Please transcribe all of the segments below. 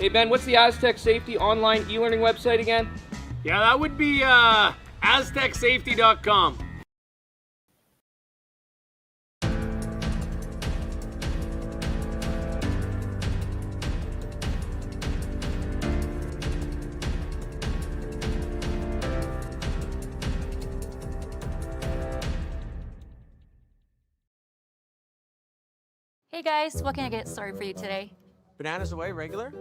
Hey Ben, what's the Aztec Safety online e-learning website again? Yeah, that would be aztecsafety.com. Hey guys, what can I get started for you today? Bananas away, regular?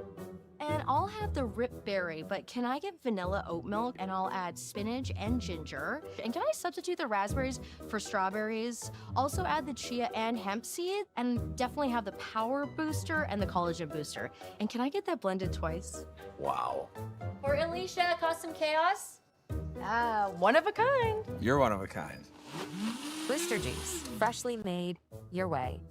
And I'll have the rip berry, but can I get vanilla oat milk and I'll add spinach and ginger? And can I substitute the raspberries for strawberries? Also add the chia and hemp seed and definitely have the power booster and the collagen booster. And can I get that blended twice? Wow. For Alicia, custom chaos? One of a kind. You're one of a kind. Booster juice, freshly made, your way.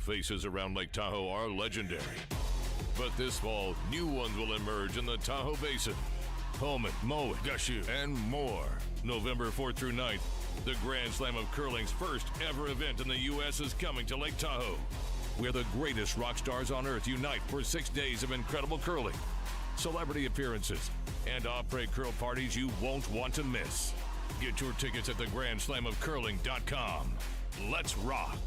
Faces around Lake Tahoe are legendary. But this fall, new ones will emerge in the Tahoe Basin. Pullman, Mowat, Gushu, and more. November 4th through 9th, the Grand Slam of Curling's first ever event in the U.S. is coming to Lake Tahoe, where the greatest rock stars on earth unite for 6 days of incredible curling, celebrity appearances, and après curl parties you won't want to miss. Get your tickets at thegrandslamofcurling.com. Let's rock.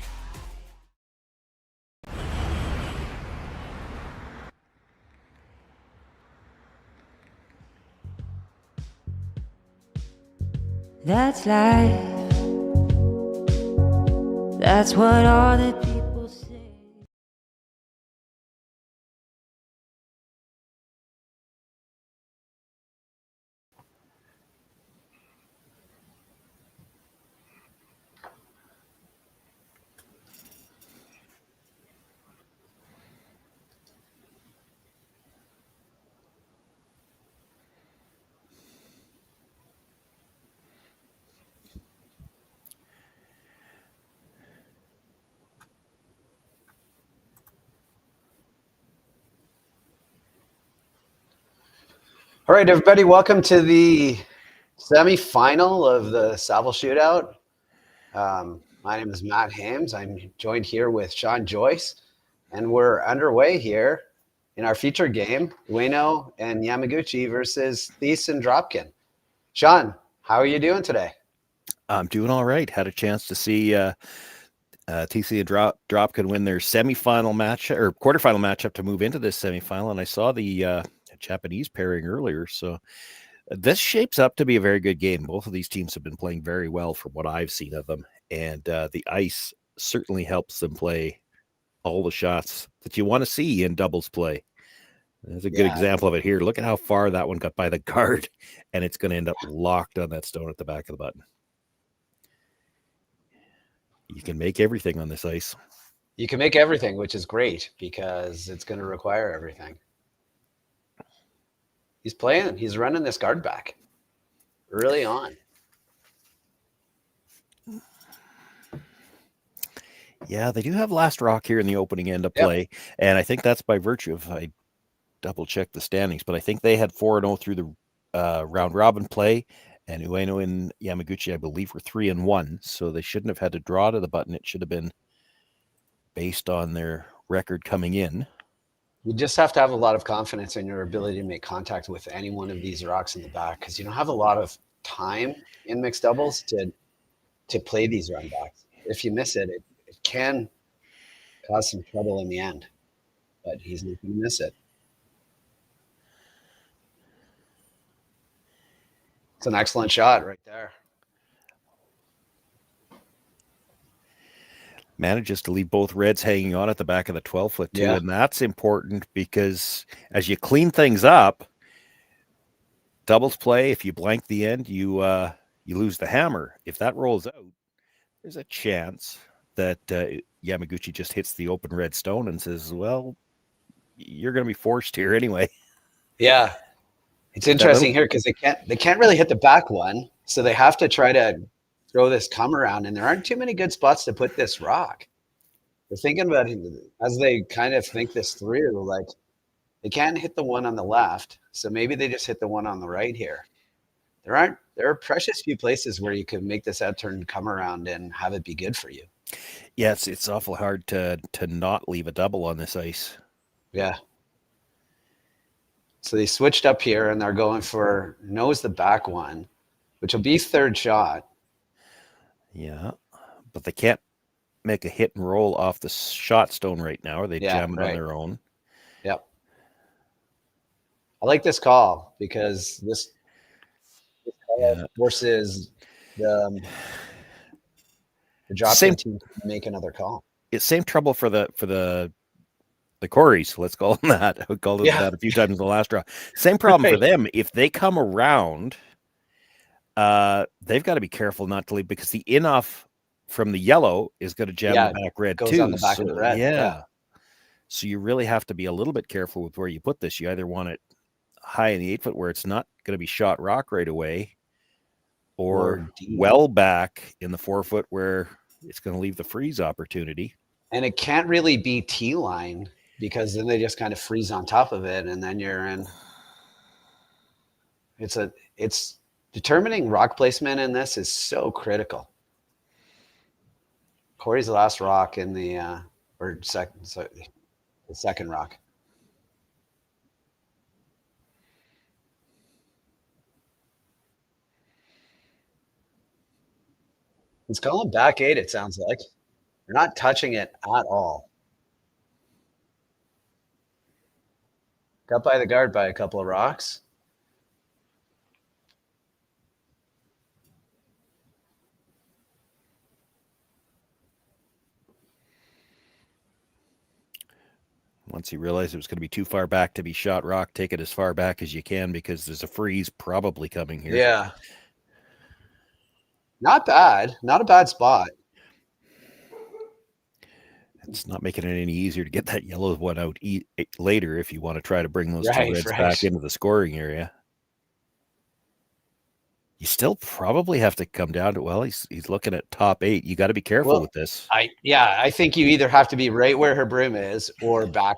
That's life. That's what all the people say. All right, everybody, welcome to the semi-final of the Saville Shootout. My name is Matt Hames. I'm joined here with Sean Joyce, and we're underway here in our feature game, Ueno and Yamaguchi versus Thiesse and Dropkin. Sean, how are you doing today? I'm doing all right. Had a chance to see Thiesse and Dropkin win their semifinal match or quarterfinal matchup to move into this semifinal, and I saw the Japanese pairing earlier, so this shapes up to be a very good game. Both of these teams have been playing very well from what I've seen of them, and the ice certainly helps them play all the shots that you want to see in doubles play. There's a good example of it here. Look at how far that one got by the guard, and it's going to end up locked on that stone at the back of the button. You can make everything on this ice. You can make everything, which is great because it's going to require everything. He's playing. He's running this guard back early on. Yeah, they do have last rock here in the opening end of play, and I think that's by virtue of, I double-checked the standings, but I think they had 4-0 through the round-robin play, and Ueno and Yamaguchi, I believe, were 3-1, so they shouldn't have had to draw to the button. It should have been based on their record coming in. You just have to have a lot of confidence in your ability to make contact with any one of these rocks in the back because you don't have a lot of time in mixed doubles to play these run backs. If you miss it, it can cause some trouble in the end, but he's not going to miss it. It's an excellent shot right there. Manages to leave both reds hanging on at the back of the 12-foot too, and that's important because as you clean things up, doubles play, if you blank the end, you lose the hammer. If that rolls out, there's a chance that Yamaguchi just hits the open red stone and says, well, you're going to be forced here anyway. Yeah. It's interesting here because they can't really hit the back one. So they have to try to throw this come around, and there aren't too many good spots to put this rock. They're thinking about it as they kind of think this through, like they can't hit the one on the left. So maybe they just hit the one on the right here. There are precious few places where you can make this out turn come around and have it be good for you. Yeah, it's awful hard to not leave a double on this ice. Yeah. So they switched up here and they're going for nose the back one, which will be third shot. Yeah, but they can't make a hit and roll off the shot stone right now, or they jam it on their own. Yep. I like this call because this call forces the Dropkin team to make another call. It's same trouble for the Coreys. Let's call them that. We called them that a few times in the last draw. Same problem for them. If they come around, they've got to be careful not to leave because the in-off from the yellow is going to jam the back red goes too. on the back of the red. Yeah. So you really have to be a little bit careful with where you put this. You either want it high in the 8 foot where it's not going to be shot rock right away, or well back in the 4 foot where it's going to leave the freeze opportunity. And it can't really be T-line because then they just kind of freeze on top of it, and then you're in. It's determining rock placement in this is so critical. Corey's last rock in the the second rock. It's going back 8, it sounds like. They're not touching it at all. Got by the guard by a couple of rocks. Once you realize it was going to be too far back to be shot rock, take it as far back as you can because there's a freeze probably coming here. Yeah. Not bad. Not a bad spot. It's not making it any easier to get that yellow one out later if you want to try to bring those two reds back into the scoring area. You still probably have to come down to, well, he's looking at top 8. You got to be careful with this. I think you either have to be right where her broom is or back.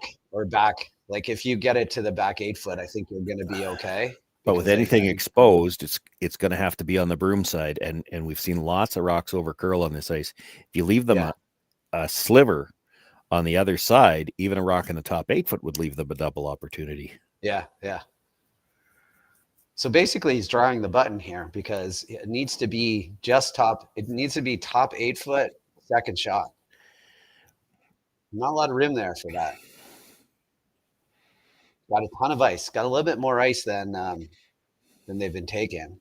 Like if you get it to the back 8 foot, I think you're going to be okay. But with anything exposed, it's going to have to be on the broom side. And we've seen lots of rocks over curl on this ice. If you leave them a sliver on the other side, even a rock in the top 8 foot would leave them a double opportunity. Yeah. So basically he's drawing the button here because it needs to be top 8 foot, second shot. Not a lot of room there for that. Got a ton of ice. Got a little bit more ice than they've been taking.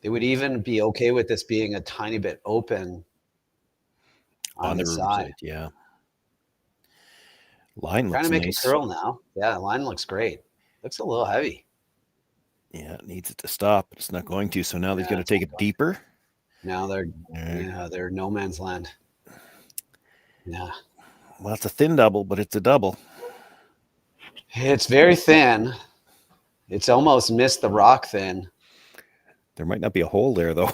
They would even be okay with this being a tiny bit open on the side. Yeah. Line looks trying to make nice. it curl now. Yeah, the line looks great. Looks a little heavy. Yeah, it needs it to stop, but it's not going to. So now they're going to take it deeper. Now they're no man's land. Yeah. Well, it's a thin double, but it's a double. It's very thin. It's almost missed the rock thin. There might not be a hole there, though.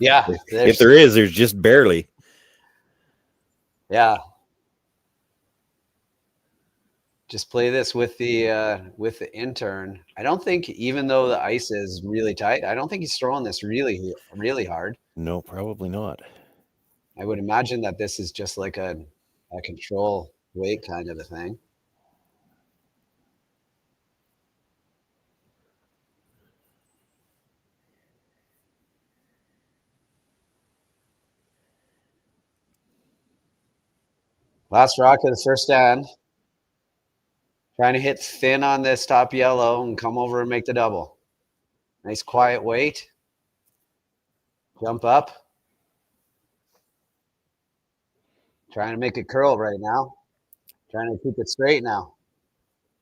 Yeah. If there is, there's just barely. Yeah. Just play this with the intern. I don't think, even though the ice is really tight, I don't think he's throwing this really, really hard. No, probably not. I would imagine that this is just like a control weight kind of a thing. Last rock of the first stand. Trying to hit thin on this top yellow and come over and make the double. Nice quiet weight. Jump up. Trying to make it curl right now. Trying to keep it straight now.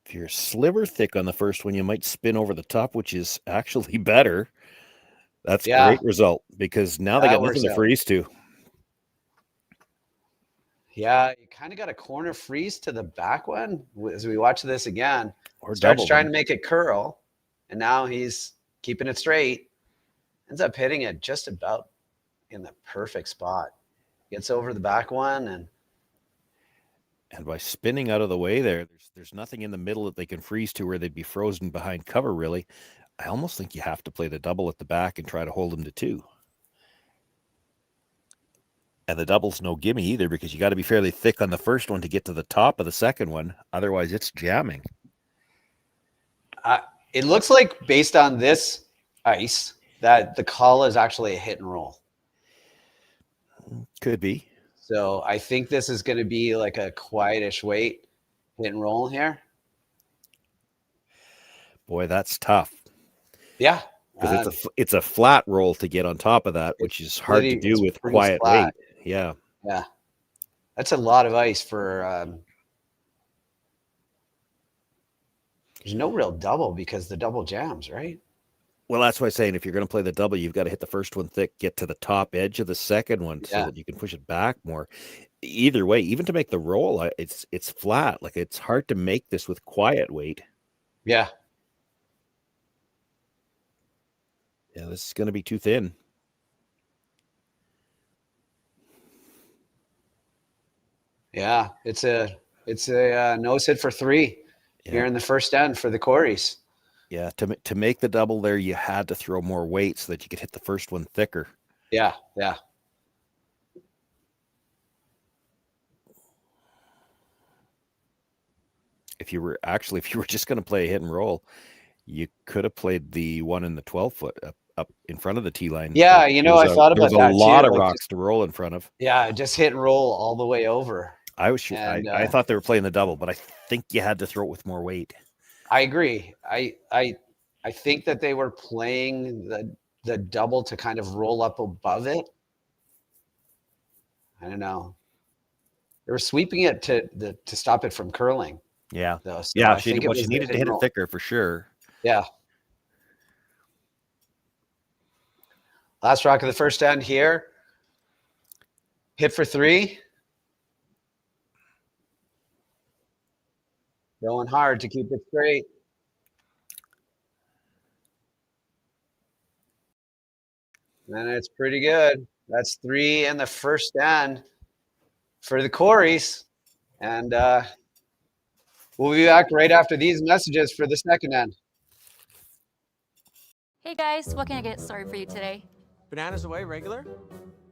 If you're sliver thick on the first one, you might spin over the top, which is actually better. That's a great result because now they got nothing to freeze to. Yeah, you kind of got a corner freeze to the back one as we watch this again. Or Starts double trying them. to make it curl, and now he's keeping it straight. Ends up hitting it just about in the perfect spot. Gets over the back one, And by spinning out of the way there's nothing in the middle that they can freeze to where they'd be frozen behind cover, really. I almost think you have to play the double at the back and try to hold them to 2. And the double's no gimme either, because you got to be fairly thick on the first one to get to the top of the second one. Otherwise, it's jamming. it looks like based on this ice that the call is actually a hit and roll. Could be. So I think this is going to be like a quietish weight hit and roll here. Boy, that's tough. Yeah. Because it's a flat roll to get on top of that, which is hard to do with quiet weight. Yeah. Yeah. That's a lot of ice for there's no real double because the double jams, right? Well, that's why I'm saying if you're going to play the double, you've got to hit the first one thick, get to the top edge of the second one so that you can push it back more. Either way, even to make the roll, it's flat. Like, it's hard to make this with quiet weight. Yeah. Yeah, this is going to be too thin. Yeah, it's a nose hit for 3 here in the first end for the Coreys. Yeah, to make the double there, you had to throw more weight so that you could hit the first one thicker. Yeah, yeah. If you were just going to play a hit and roll, you could have played the one in the 12-foot up in front of the tee line. Yeah, I thought about that too. There's a lot of rocks to roll in front of. Yeah, just hit and roll all the way over. I thought they were playing the double, but I think you had to throw it with more weight. I agree. I think that they were playing the double to kind of roll up above it. I don't know. They were sweeping it to stop it from curling. Yeah. Though, so yeah. she needed to hit it thicker for sure. Yeah. Last rock of the first end here. Hit for 3. Going hard to keep it straight. And it's pretty good. That's 3 in the first end for the Coreys. And we'll be back right after these messages for the second end. Hey guys, what can I get started for you today? Bananas away, regular?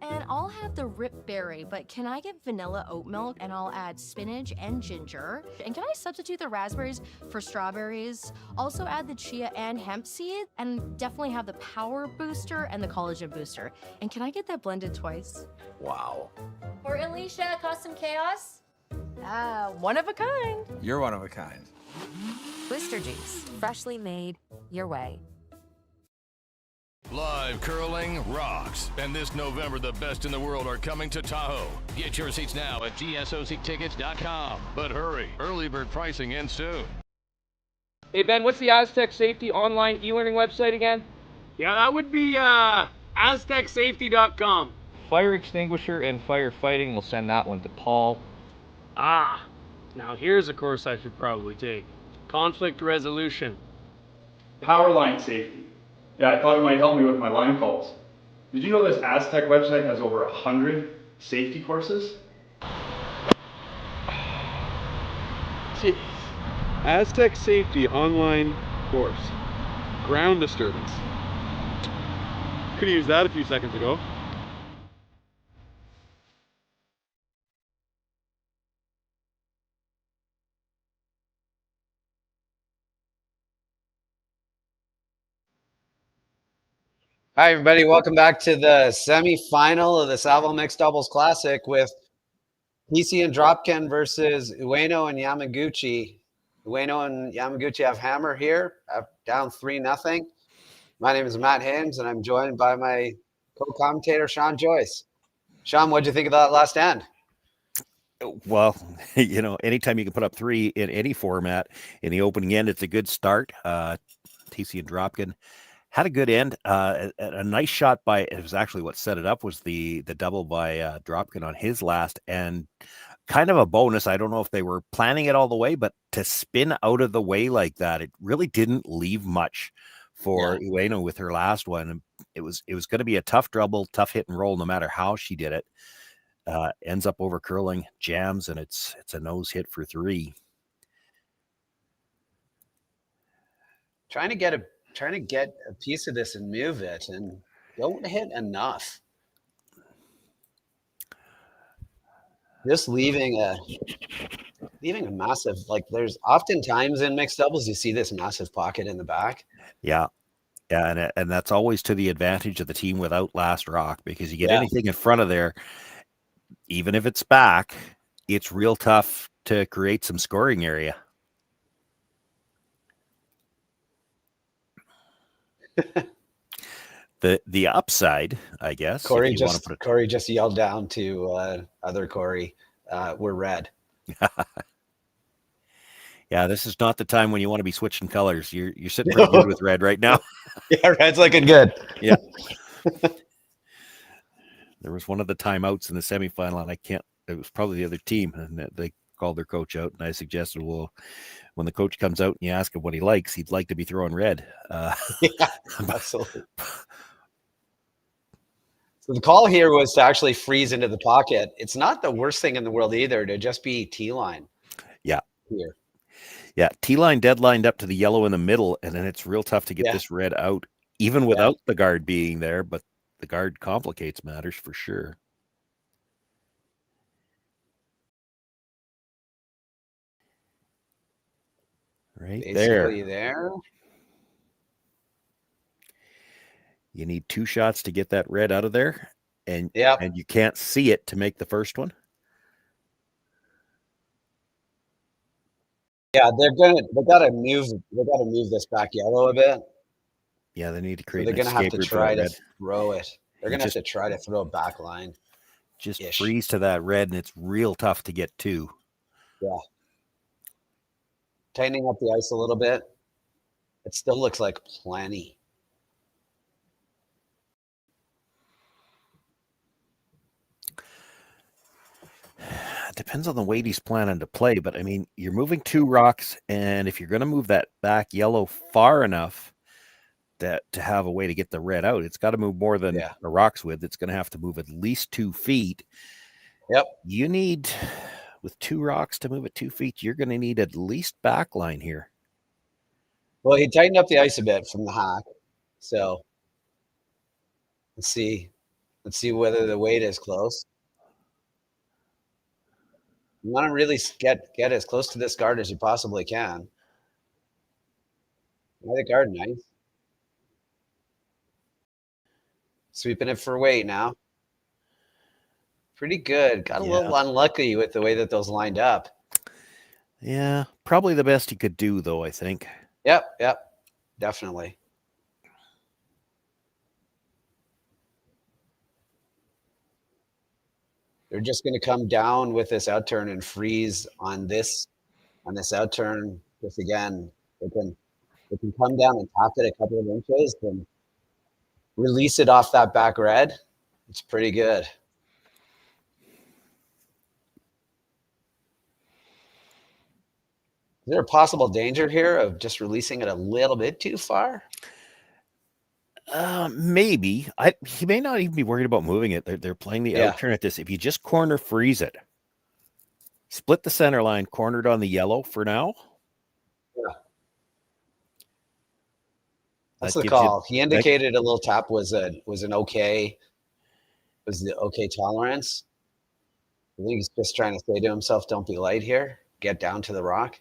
And I'll have the rip berry, but can I get vanilla oat milk and I'll add spinach and ginger? And can I substitute the raspberries for strawberries? Also add the chia and hemp seed, and definitely have the power booster and the collagen booster. And can I get that blended twice? Wow. For Alicia, custom chaos? One of a kind. You're one of a kind. Blister juice, freshly made your way. Live curling rocks. And this November, the best in the world are coming to Tahoe. Get your seats now at gsoctickets.com. But hurry, early bird pricing ends soon. Hey Ben, what's the Aztec Safety online e-learning website again? Yeah, that would be aztecsafety.com. Fire extinguisher and firefighting, we'll send that one to Paul. Now here's a course I should probably take. Conflict resolution. Power line safety. Yeah, I thought it might help me with my line calls. Did you know this Aztec website has over 100 safety courses? Jeez. Aztec Safety online course. Ground disturbance. Could have used that a few seconds ago. Hi, everybody. Welcome back to the semifinal of the Saville Mixed Doubles Classic with Thiesse and Dropkin versus Ueno and Yamaguchi. Ueno and Yamaguchi have hammer here, down 3-0. My name is Matt Hames, and I'm joined by my co-commentator, Sean Joyce. Sean, what did you think of that last end? Well, anytime you can put up 3 in any format in the opening end, it's a good start. Thiesse and Dropkin had a good end. A nice shot by, it was actually what set it up was the double by Dropkin on his last, and kind of a bonus. I don't know if they were planning it all the way, but to spin out of the way like that, it really didn't leave much for Ueno with her last one. And it was going to be a tough double, tough hit and roll, no matter how she did it. Ends up over curling, jams, and it's a nose hit for 3. Trying to get a piece of this and move it, and don't hit enough. Just leaving a massive, like, there's oftentimes in mixed doubles you see this massive pocket in the back. Yeah, and that's always to the advantage of the team without last rock, because you get anything in front of there, even if it's back, it's real tough to create some scoring area. The upside, I guess. Corey just yelled down to other Corey, we're red. Yeah, this is not the time when you want to be switching colors. You're sitting pretty good with red right now. Yeah, red's looking good. Yeah. There was one of the timeouts in the semifinal, and it was probably the other team, and they called their coach out, and I suggested, well, when the coach comes out and you ask him what he likes, he'd like to be throwing red. Yeah, absolutely. So the call here was to actually freeze into the pocket. It's not the worst thing in the world either to just be T-line. Yeah. Here. Yeah, T-line dead-lined up to the yellow in the middle, and then it's real tough to get this red out, even without the guard being there, but the guard complicates matters for sure. Right Basically there. You need 2 shots to get that red out of there, and you can't see it to make the first one. Yeah, they gotta move this back yellow a bit. Yeah, they need to create. So they're gonna have to try to throw it. They're gonna have to try to throw a back line. Just freeze to that red, and it's real tough to get to. Yeah. Tightening up the ice a little bit. It still looks like plenty. Depends on the weight he's planning to play, but I mean, you're moving 2 rocks, and if you're going to move that back yellow far enough that to have a way to get the red out, it's got to move more than a rock's width. It's going to have to move at least 2 feet. Yep. You need, with 2 rocks to move at 2 feet, you're going to need at least back line here. Well, he tightened up the ice a bit from the hack, so let's see whether the weight is close. You want to really get as close to this guard as you possibly can. The guard, nice. Sweeping it for weight now. Pretty good. Got a little unlucky with the way that those lined up. Yeah, probably the best he could do, though, I think. Yep, definitely. They're just going to come down with this outturn and freeze on this outturn. Just again, they can come down and tap it a couple of inches and release it off that back red. It's pretty good. Is there a possible danger here of just releasing it a little bit too far? Maybe. He may not even be worried about moving it. They're playing the outturn at this. If you just corner freeze it, split the center line, cornered on the yellow for now. Yeah. That's the call. He indicated a little tap was the okay tolerance. I think he's just trying to say to himself, don't be light here. Get down to the rock.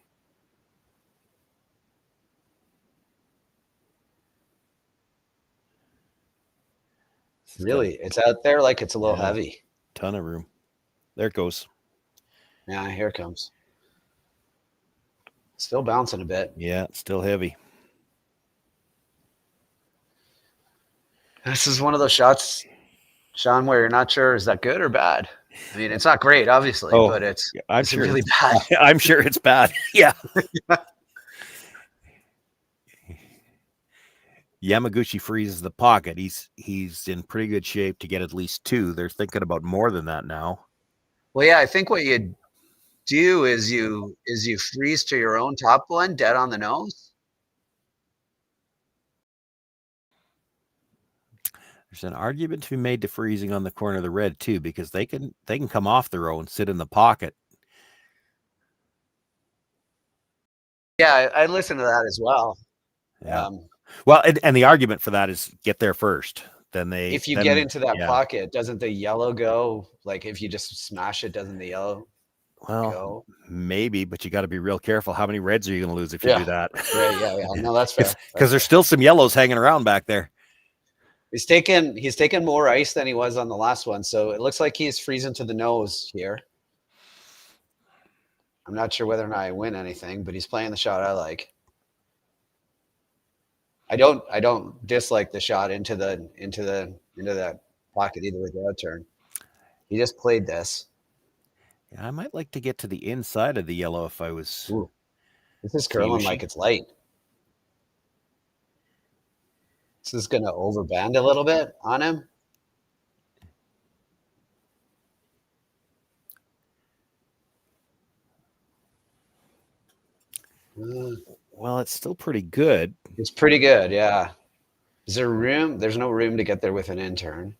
Really, it's out there like it's a little heavy. Ton of room. There it goes. Yeah, here it comes. Still bouncing a bit. Yeah, it's still heavy. This is one of those shots, Sean, where you're not sure, is that good or bad? I mean, it's not great, obviously, but it's really bad. I'm sure it's bad. Yeah. Yamaguchi freezes the pocket. He's in pretty good shape to get at least 2. They're thinking about more than that now. Well, yeah, I think what you do is you freeze to your own top one dead on the nose. There's an argument to be made to freezing on the corner of the red too, because they can come off their own, sit in the pocket. Yeah, I listen to that as well. Yeah. Well, and the argument for that is get there first. Then if you get into that pocket, doesn't the yellow go? Like if you just smash it, doesn't the yellow go? Maybe, but you got to be real careful. How many reds are you going to lose if you do that? Right, yeah. No, that's fair. Because there's still some yellows hanging around back there. He's taken more ice than he was on the last one, so it looks like he's freezing to the nose here. I'm not sure whether or not I win anything, but he's playing the shot I like. I don't dislike the shot into that pocket either with the out turn. He just played this. Yeah, I might like to get to the inside of the yellow if I was. Ooh, this is curling like it's light. This is going to overband a little bit on him. Well, it's still pretty good. It's pretty good, yeah. Is there room? There's no room to get there with an in-turn.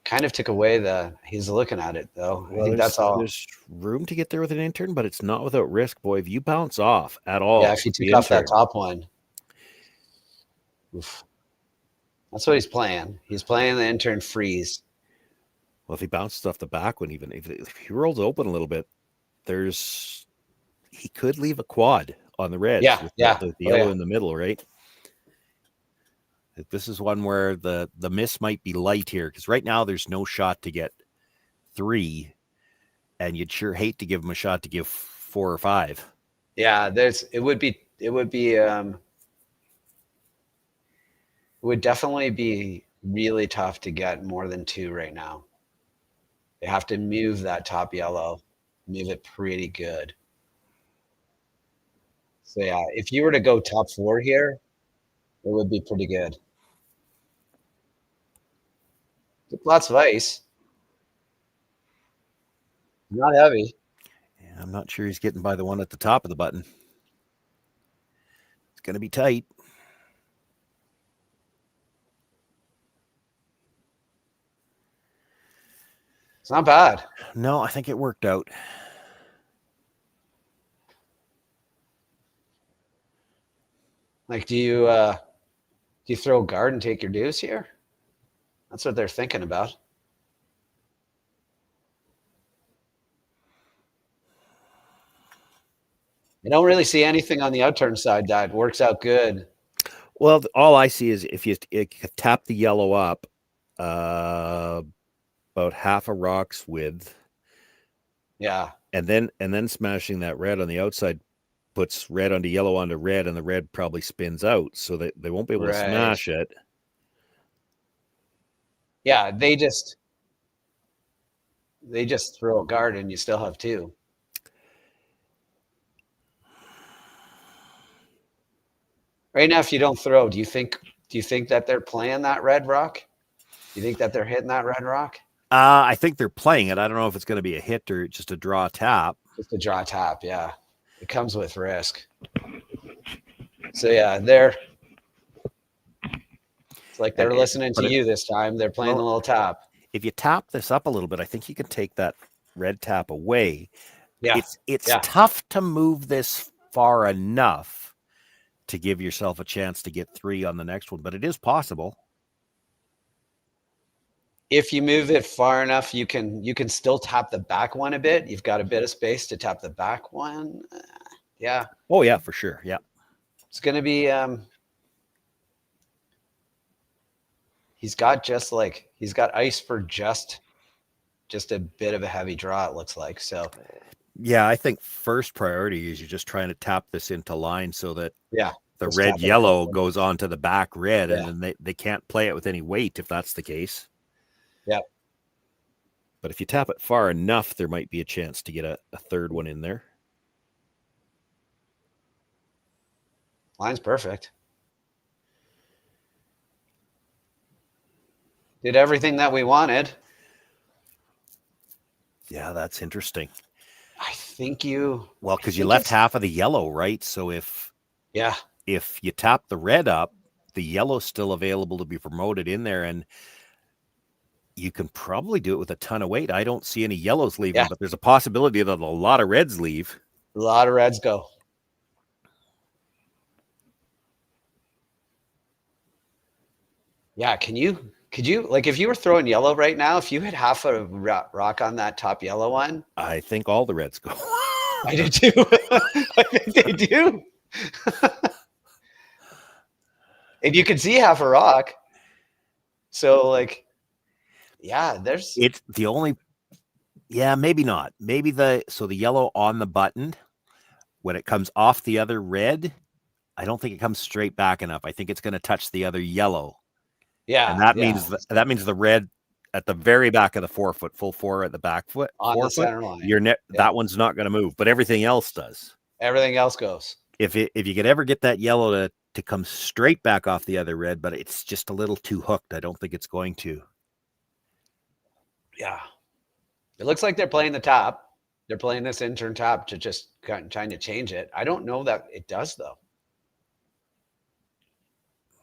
Kind of took away he's looking at it, though. Well, I think that's all. There's room to get there with an in-turn, but it's not without risk, boy. If you bounce off at all. Yeah, if you take off that top one. Oof. That's what he's playing. He's playing the in-turn freeze. Well, if he bounces off the back one, even if he rolls open a little bit, he could leave a quad on the red. Yeah, the yellow in the middle, right? This is one where the miss might be light here, because right now there's no shot to get 3, and you'd sure hate to give him a shot to give 4 or 5. Yeah, it would definitely be really tough to get more than 2 right now. They have to move that top yellow, move it pretty good. So yeah, if you were to go top 4 here, it would be pretty good. Lots of ice. Not heavy. Yeah, I'm not sure he's getting by the one at the top of the button. It's going to be tight. It's not bad. No, I think it worked out. Like, do you throw a guard and take your deuce here? That's what they're thinking about. I don't really see anything on the outturn side that works out good. Well, all I see is if you tap the yellow up about half a rock's width. Yeah. And then smashing that red on the outside puts red onto yellow onto red, and the red probably spins out, so that they won't be able to smash it. Yeah, they just throw a guard and you still have 2. Right now, if you don't throw, do you think that they're playing that red rock? Do you think that they're hitting that red rock? I think they're playing it. I don't know if it's going to be a hit or just a draw tap. Just a draw tap, yeah. It comes with risk. So yeah, it's like they're listening to you this time. They're playing a little tap. If you tap this up a little bit, I think you can take that red tap away. Yeah. It's tough to move this far enough to give yourself a chance to get 3 on the next one, but it is possible. If you move it far enough, you can still tap the back one a bit. You've got a bit of space to tap the back one. Yeah. Oh yeah, for sure. Yeah. It's going to be he's got ice for just a bit of a heavy draw, it looks like. So yeah, I think first priority is you're just trying to tap this into line so that the just red yellow goes onto the back red, and then they can't play it with any weight if that's the case. Yeah. But if you tap it far enough, there might be a chance to get a third one in there. Line's perfect. Did everything that we wanted. Yeah, that's interesting. I think you. Well, because you left half of the yellow, right? So if you tap the red up, the yellow's still available to be promoted in there, and you can probably do it with a ton of weight. I don't see any yellows leaving, but there's a possibility that a lot of reds leave. A lot of reds go. Yeah, could you, like, if you were throwing yellow right now, if you hit half a rock on that top yellow one? I think all the reds go. I do too. I think they do. And you can see half a rock. So, like, yeah, it's the only, maybe not. Maybe the yellow on the button, when it comes off the other red, I don't think it comes straight back enough. I think it's going to touch the other yellow. Yeah. And that means the red at the very back of the forefoot, full four at the back foot, on the center line. That one's not going to move, but everything else does. Everything else goes. If you could ever get that yellow to come straight back off the other red, but it's just a little too hooked. I don't think it's going to. Yeah. It looks like they're playing the top. They're playing this intern top to just trying to change it. I don't know that it does, though.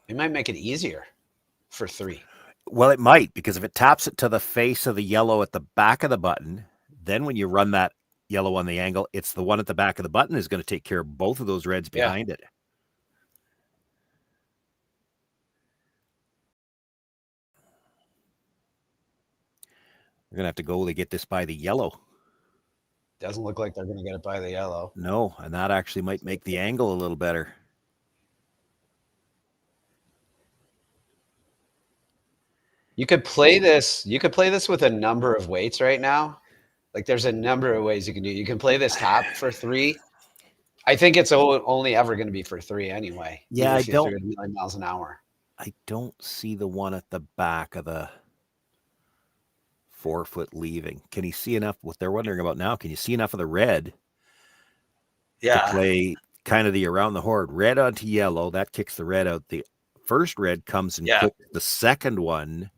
It might make it easier for 3. Well, it might, because if it taps it to the face of the yellow at the back of the button, then when you run that yellow on the angle, it's the one at the back of the button is going to take care of both of those reds behind it. We're going to have to go to get this by the yellow. Doesn't look like they're going to get it by the yellow. No, and that actually might make the angle a little better. You could play this. You could play this with a number of weights right now. Like, there's a number of ways you can do it. You can play this top for 3. I think it's only ever going to be for 3 anyway. Yeah, I don't. 1 million miles an hour. I don't see the one at the back of the forefoot leaving. Can you see enough? What they're wondering about now? Can you see enough of the red? Yeah. To play kind of the around the horn, red onto yellow. That kicks the red out. The first red comes and kicks the second one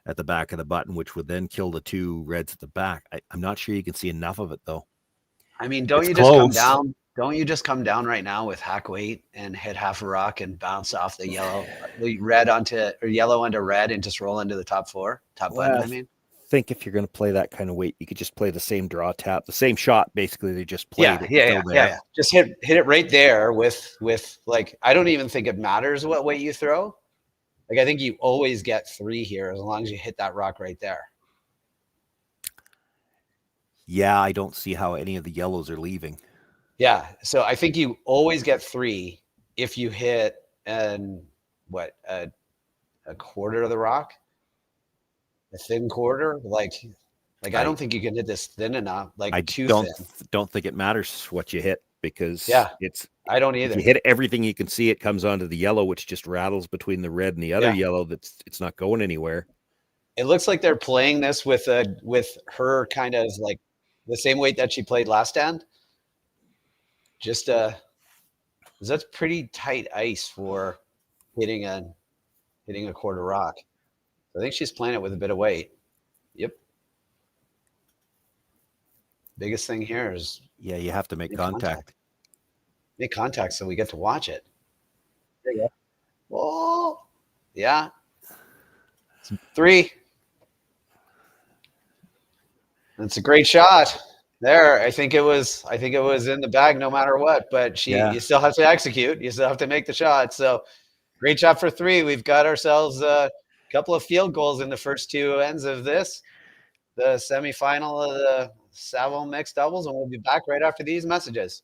at the back of the button, which would then kill the 2 reds at the back. I'm not sure you can see enough of it, though. I mean, don't you just come down? Don't you just come down right now with hack weight and hit half a rock and bounce off the yellow, yellow onto red and just roll into the top button? I mean, I think if you're going to play that kind of weight, you could just play the same draw tap, the same shot. Basically, they just played it. Yeah. Just hit it right there with like, I don't even think it matters what weight you throw. Like, I think you always get 3 here as long as you hit that rock right there. Yeah, I don't see how any of the yellows are leaving. Yeah, so I think you always get 3 if you hit a quarter of the rock, a thin quarter. Like I don't think you can hit this thin enough. Like, I too don't think it matters what you hit, because I don't either. If you hit everything you can see, it comes onto the yellow, which just rattles between the red and the other yellow. It's not going anywhere. It looks like they're playing this with her kind of like the same weight that she played last stand. Just that's pretty tight ice for hitting a quarter rock. I think she's playing it with a bit of weight. Yep. Biggest thing here is you have to make contact. Make contact so we get to watch it. There you go. Oh, yeah. 3. That's a great shot. There, I think it was in the bag no matter what, but you still have to execute. You still have to make the shot. So great shot for 3. We've got ourselves a couple of field goals in the first 2 ends of this, the semifinal of the Saville mixed doubles, and we'll be back right after these messages.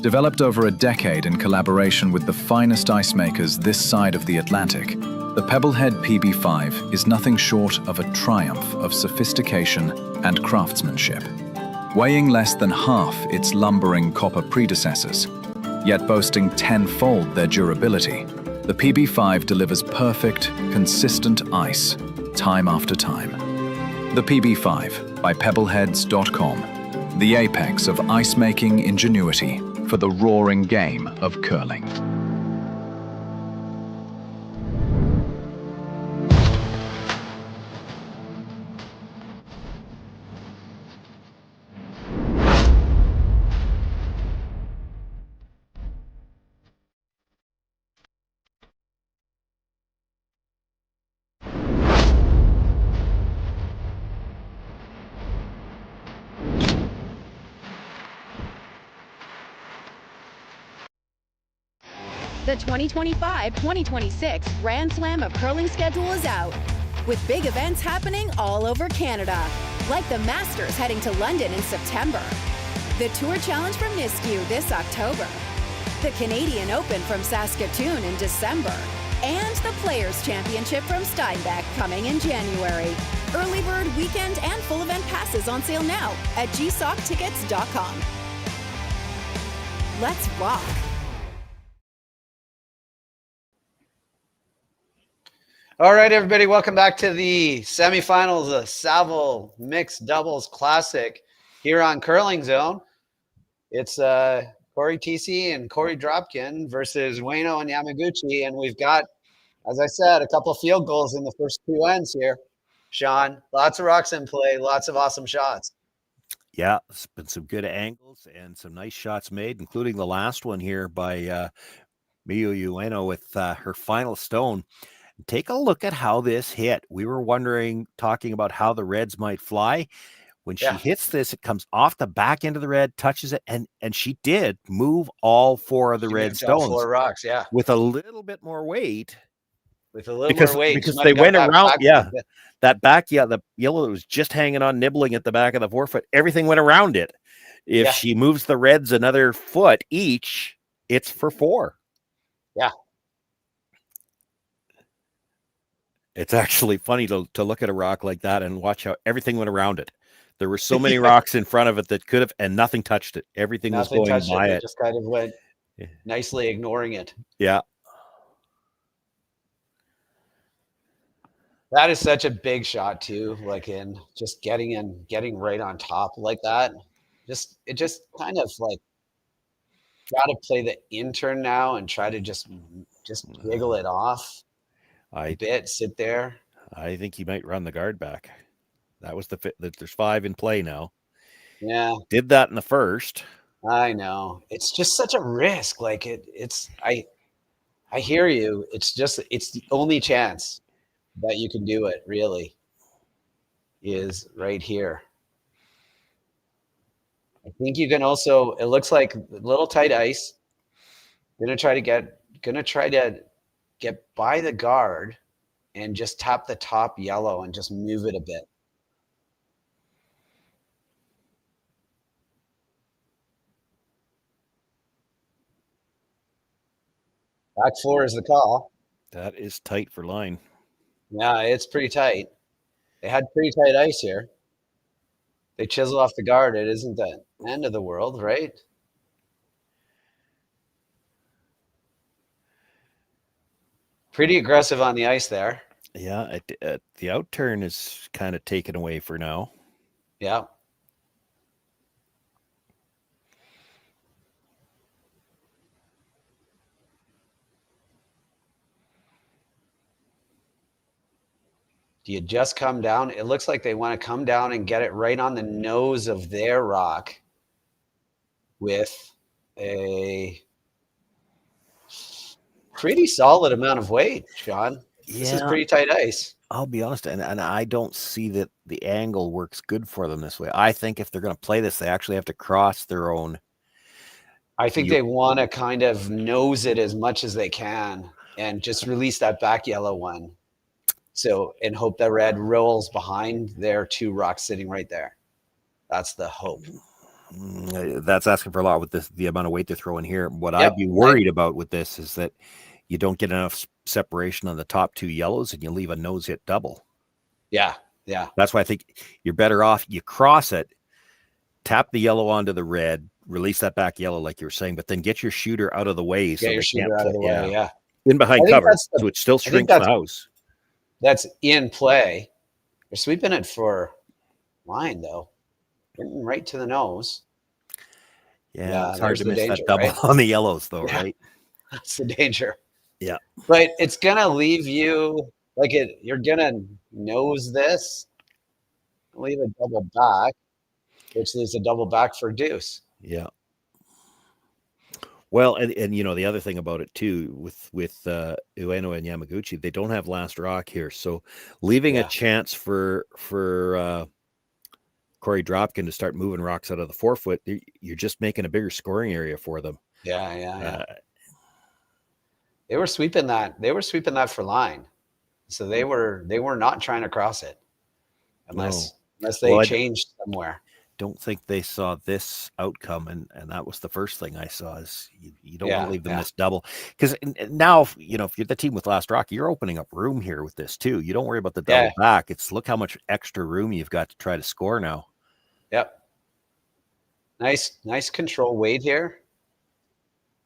Developed over a decade in collaboration with the finest ice makers this side of the Atlantic, the Pebblehead PB5 is nothing short of a triumph of sophistication and craftsmanship. Weighing less than half its lumbering copper predecessors, yet boasting 10-fold their durability, the PB5 delivers perfect, consistent ice, time after time. The PB5 by Pebbleheads.com, the apex of ice-making ingenuity for the roaring game of curling. The 2025-2026 Grand Slam of Curling schedule is out, with big events happening all over Canada, like the Masters heading to London in September, the Tour Challenge from Nisku this October, the Canadian Open from Saskatoon in December, and the Players' Championship from Steinbeck coming in January. Early bird weekend and full event passes on sale now at gsocktickets.com. Let's rock. All right, everybody, welcome back to the semifinals of Saville Mixed Doubles Classic here on Curling Zone. It's Cory Thiesse and Cory Dropkin versus Ueno and Yamaguchi, and we've got, as I said, a couple of field goals in the first two ends here. Sean, lots of rocks in play, lots of awesome shots. Yeah, it's been some good angles and some nice shots made, including the last one here by Miyu Ueno with her final stone. Take a look at how this hit. We were talking about how the reds might fly. When she hits this, it comes off the back end of the red, touches it, and she did move all four of the red stones. All four rocks, yeah. With a little bit more weight. More weight. Because they went around, that back, the yellow that was just hanging on, nibbling at the back of the forefoot, everything went around it. If she moves the reds another foot each, it's for 4. Yeah. It's actually funny to look at a rock like that and watch how everything went around it. There were so many rocks in front of it that could have, and nothing touched it. Everything was going by it. Just kind of went nicely ignoring it. Yeah. That is such a big shot too, like in just getting right on top like that. It just kind of like got to play the intern now and try to just wiggle it off a bit, sit there. I think he might run the guard back. That was there's 5 in play now. Yeah. Did that in the first. I know. It's just such a risk. Like I hear you. It's the only chance that you can do it, really, is right here. I think you can also, it looks like a little tight ice. Gonna try to get by the guard and just tap the top yellow and just move it a bit. Back 4 is the call. That is tight for line. Yeah, it's pretty tight. They had pretty tight ice here. They chisel off the guard. It isn't the end of the world, right? Pretty aggressive on the ice there. Yeah, the outturn is kind of taken away for now. Yeah. Do you just come down? It looks like they want to come down and get it right on the nose of their rock with a pretty solid amount of weight, Sean. This is pretty tight ice. I'll be honest, and I don't see that the angle works good for them this way. I think if they're going to play this, they actually have to cross their own. I think they want to kind of nose it as much as they can and just release that back yellow one. So, and hope that red rolls behind their 2 rocks sitting right there. That's the hope. That's asking for a lot with the amount of weight they're throwing here. What I'd be worried about with this is that you don't get enough separation on the top 2 yellows and you leave a nose hit double. Yeah. Yeah. That's why I think you're better off. You cross it, tap the yellow onto the red, release that back yellow like you were saying, but then get your shooter out of the way. Get your shooter out of the way, yeah. In behind cover, so it still shrinks the house. That's in play. They're sweeping it for line, though. Getting right to the nose. Yeah, it's hard to miss that double on the yellows, though, right? That's the danger. Yeah. But it's going to leave you, you're going to nose this, leave a double back, which leaves a double back for deuce. Yeah. Well, and you know, the other thing about it too, with Ueno and Yamaguchi, they don't have last rock here. So leaving a chance for Cory Dropkin to start moving rocks out of the forefoot, you're just making a bigger scoring area for them. Yeah. They were sweeping that. They were sweeping that for line. So they were not trying to cross it unless they changed somewhere. Don't think they saw this outcome, and that was the first thing I saw is you don't want to leave them this double, because now if you're the team with last rock, you're opening up room here with this too. You don't worry about the double back. It's look how much extra room you've got to try to score now. Yep. Nice control weight here.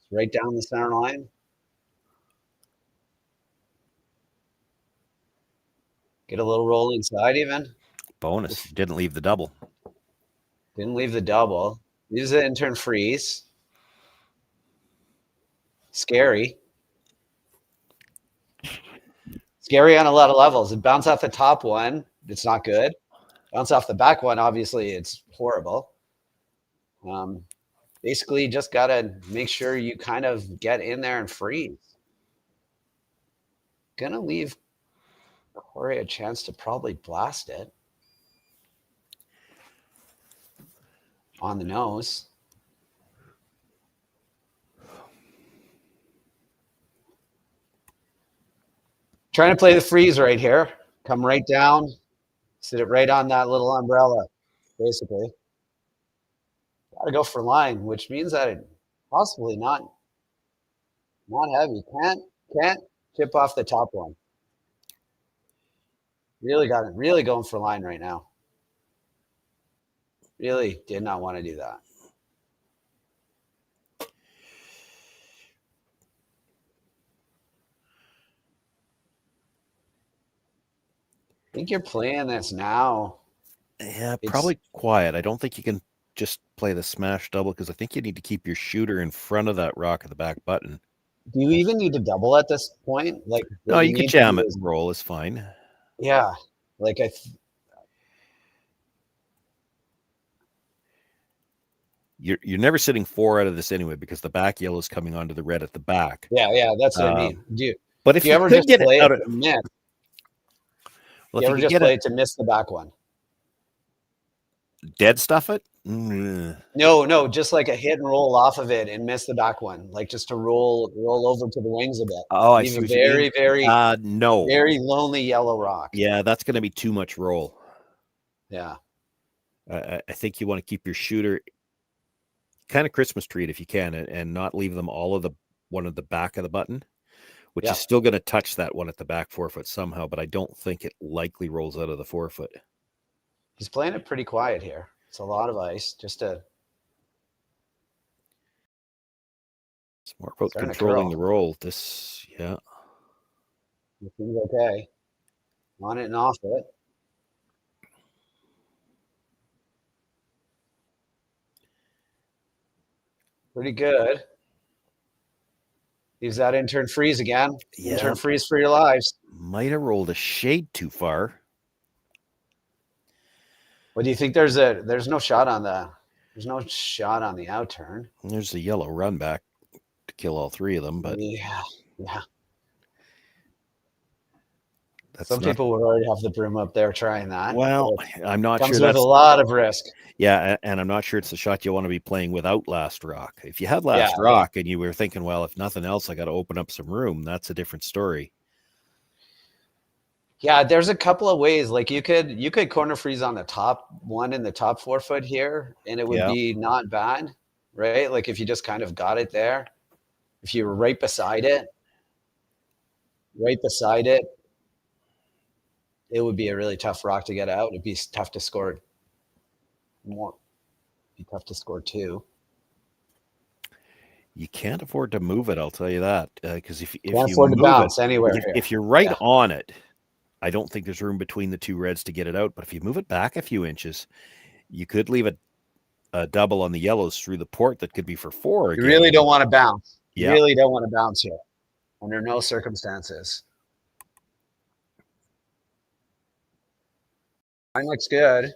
It's right down the center line. Get a little roll inside even. Bonus. Didn't leave the double. Didn't leave the double. Use the intern freeze. Scary. Scary on a lot of levels. It bounced off the top one. It's not good. Bounce off the back one. Obviously, it's horrible. Basically, just got to make sure you kind of get in there and freeze. Gonna leave Korey a chance to probably blast it on the nose. Trying to play the freeze right here. Come right down, sit it right on that little umbrella, basically. Got to go for line, which means that it possibly not heavy. Can't chip off the top one. Really got it. Really going for line right now. Really did not want to do that. I think you're playing this now. Yeah, probably quiet. I don't think you can just play the smash double because I think you need to keep your shooter in front of that rock at the back button. Do you even need to double at this point? Like, no, you can jam it and roll is fine. Yeah, like You're never sitting 4 out of this anyway because the back yellow is coming onto the red at the back. Yeah, that's what I mean. But if you ever just play it to miss, you ever just play it to miss the back one? Dead stuff it? No, just like a hit and roll off of it and miss the back one, like just to roll over to the wings a bit. Oh, I see. Very no, very lonely yellow rock. Yeah, that's going to be too much roll. Yeah, I think you want to keep your shooter kind of Christmas treat if you can, and not leave them all of the one at the back of the button, which is still going to touch that one at the back 4-foot somehow, but I don't think it likely rolls out of the 4-foot. He's playing it pretty quiet here. It's a lot of ice. It's more about controlling the roll. This, yeah. It seems okay. On it and off it. Pretty good. Use that intern freeze again. Yeah. Intern freeze for your lives. Might have rolled a shade too far. What do you think? There's no shot on the outturn. There's the yellow run back to kill all 3 of them, but yeah. Some people would already have the broom up there trying that. Well, I'm not sure. Comes with a lot of risk. Yeah, and I'm not sure it's the shot you want to be playing without last rock. If you had last rock and you were thinking, well, if nothing else, I got to open up some room, that's a different story. Yeah, there's a couple of ways. Like you could corner freeze on the top one in the top 4-foot here, and it would be not bad, right? Like if you just kind of got it there. If you were right beside it, it would be a really tough rock to get out. It'd be tough to score more. It'd be tough to score 2. You can't afford to move it, I'll tell you that. Because if you afford to bounce anywhere, if you're right on it, I don't think there's room between the 2 reds to get it out. But if you move it back a few inches, you could leave a double on the yellows through the port that could be for 4 again. You really don't want to bounce. Yeah. You really don't want to bounce here under no circumstances. Mine looks good.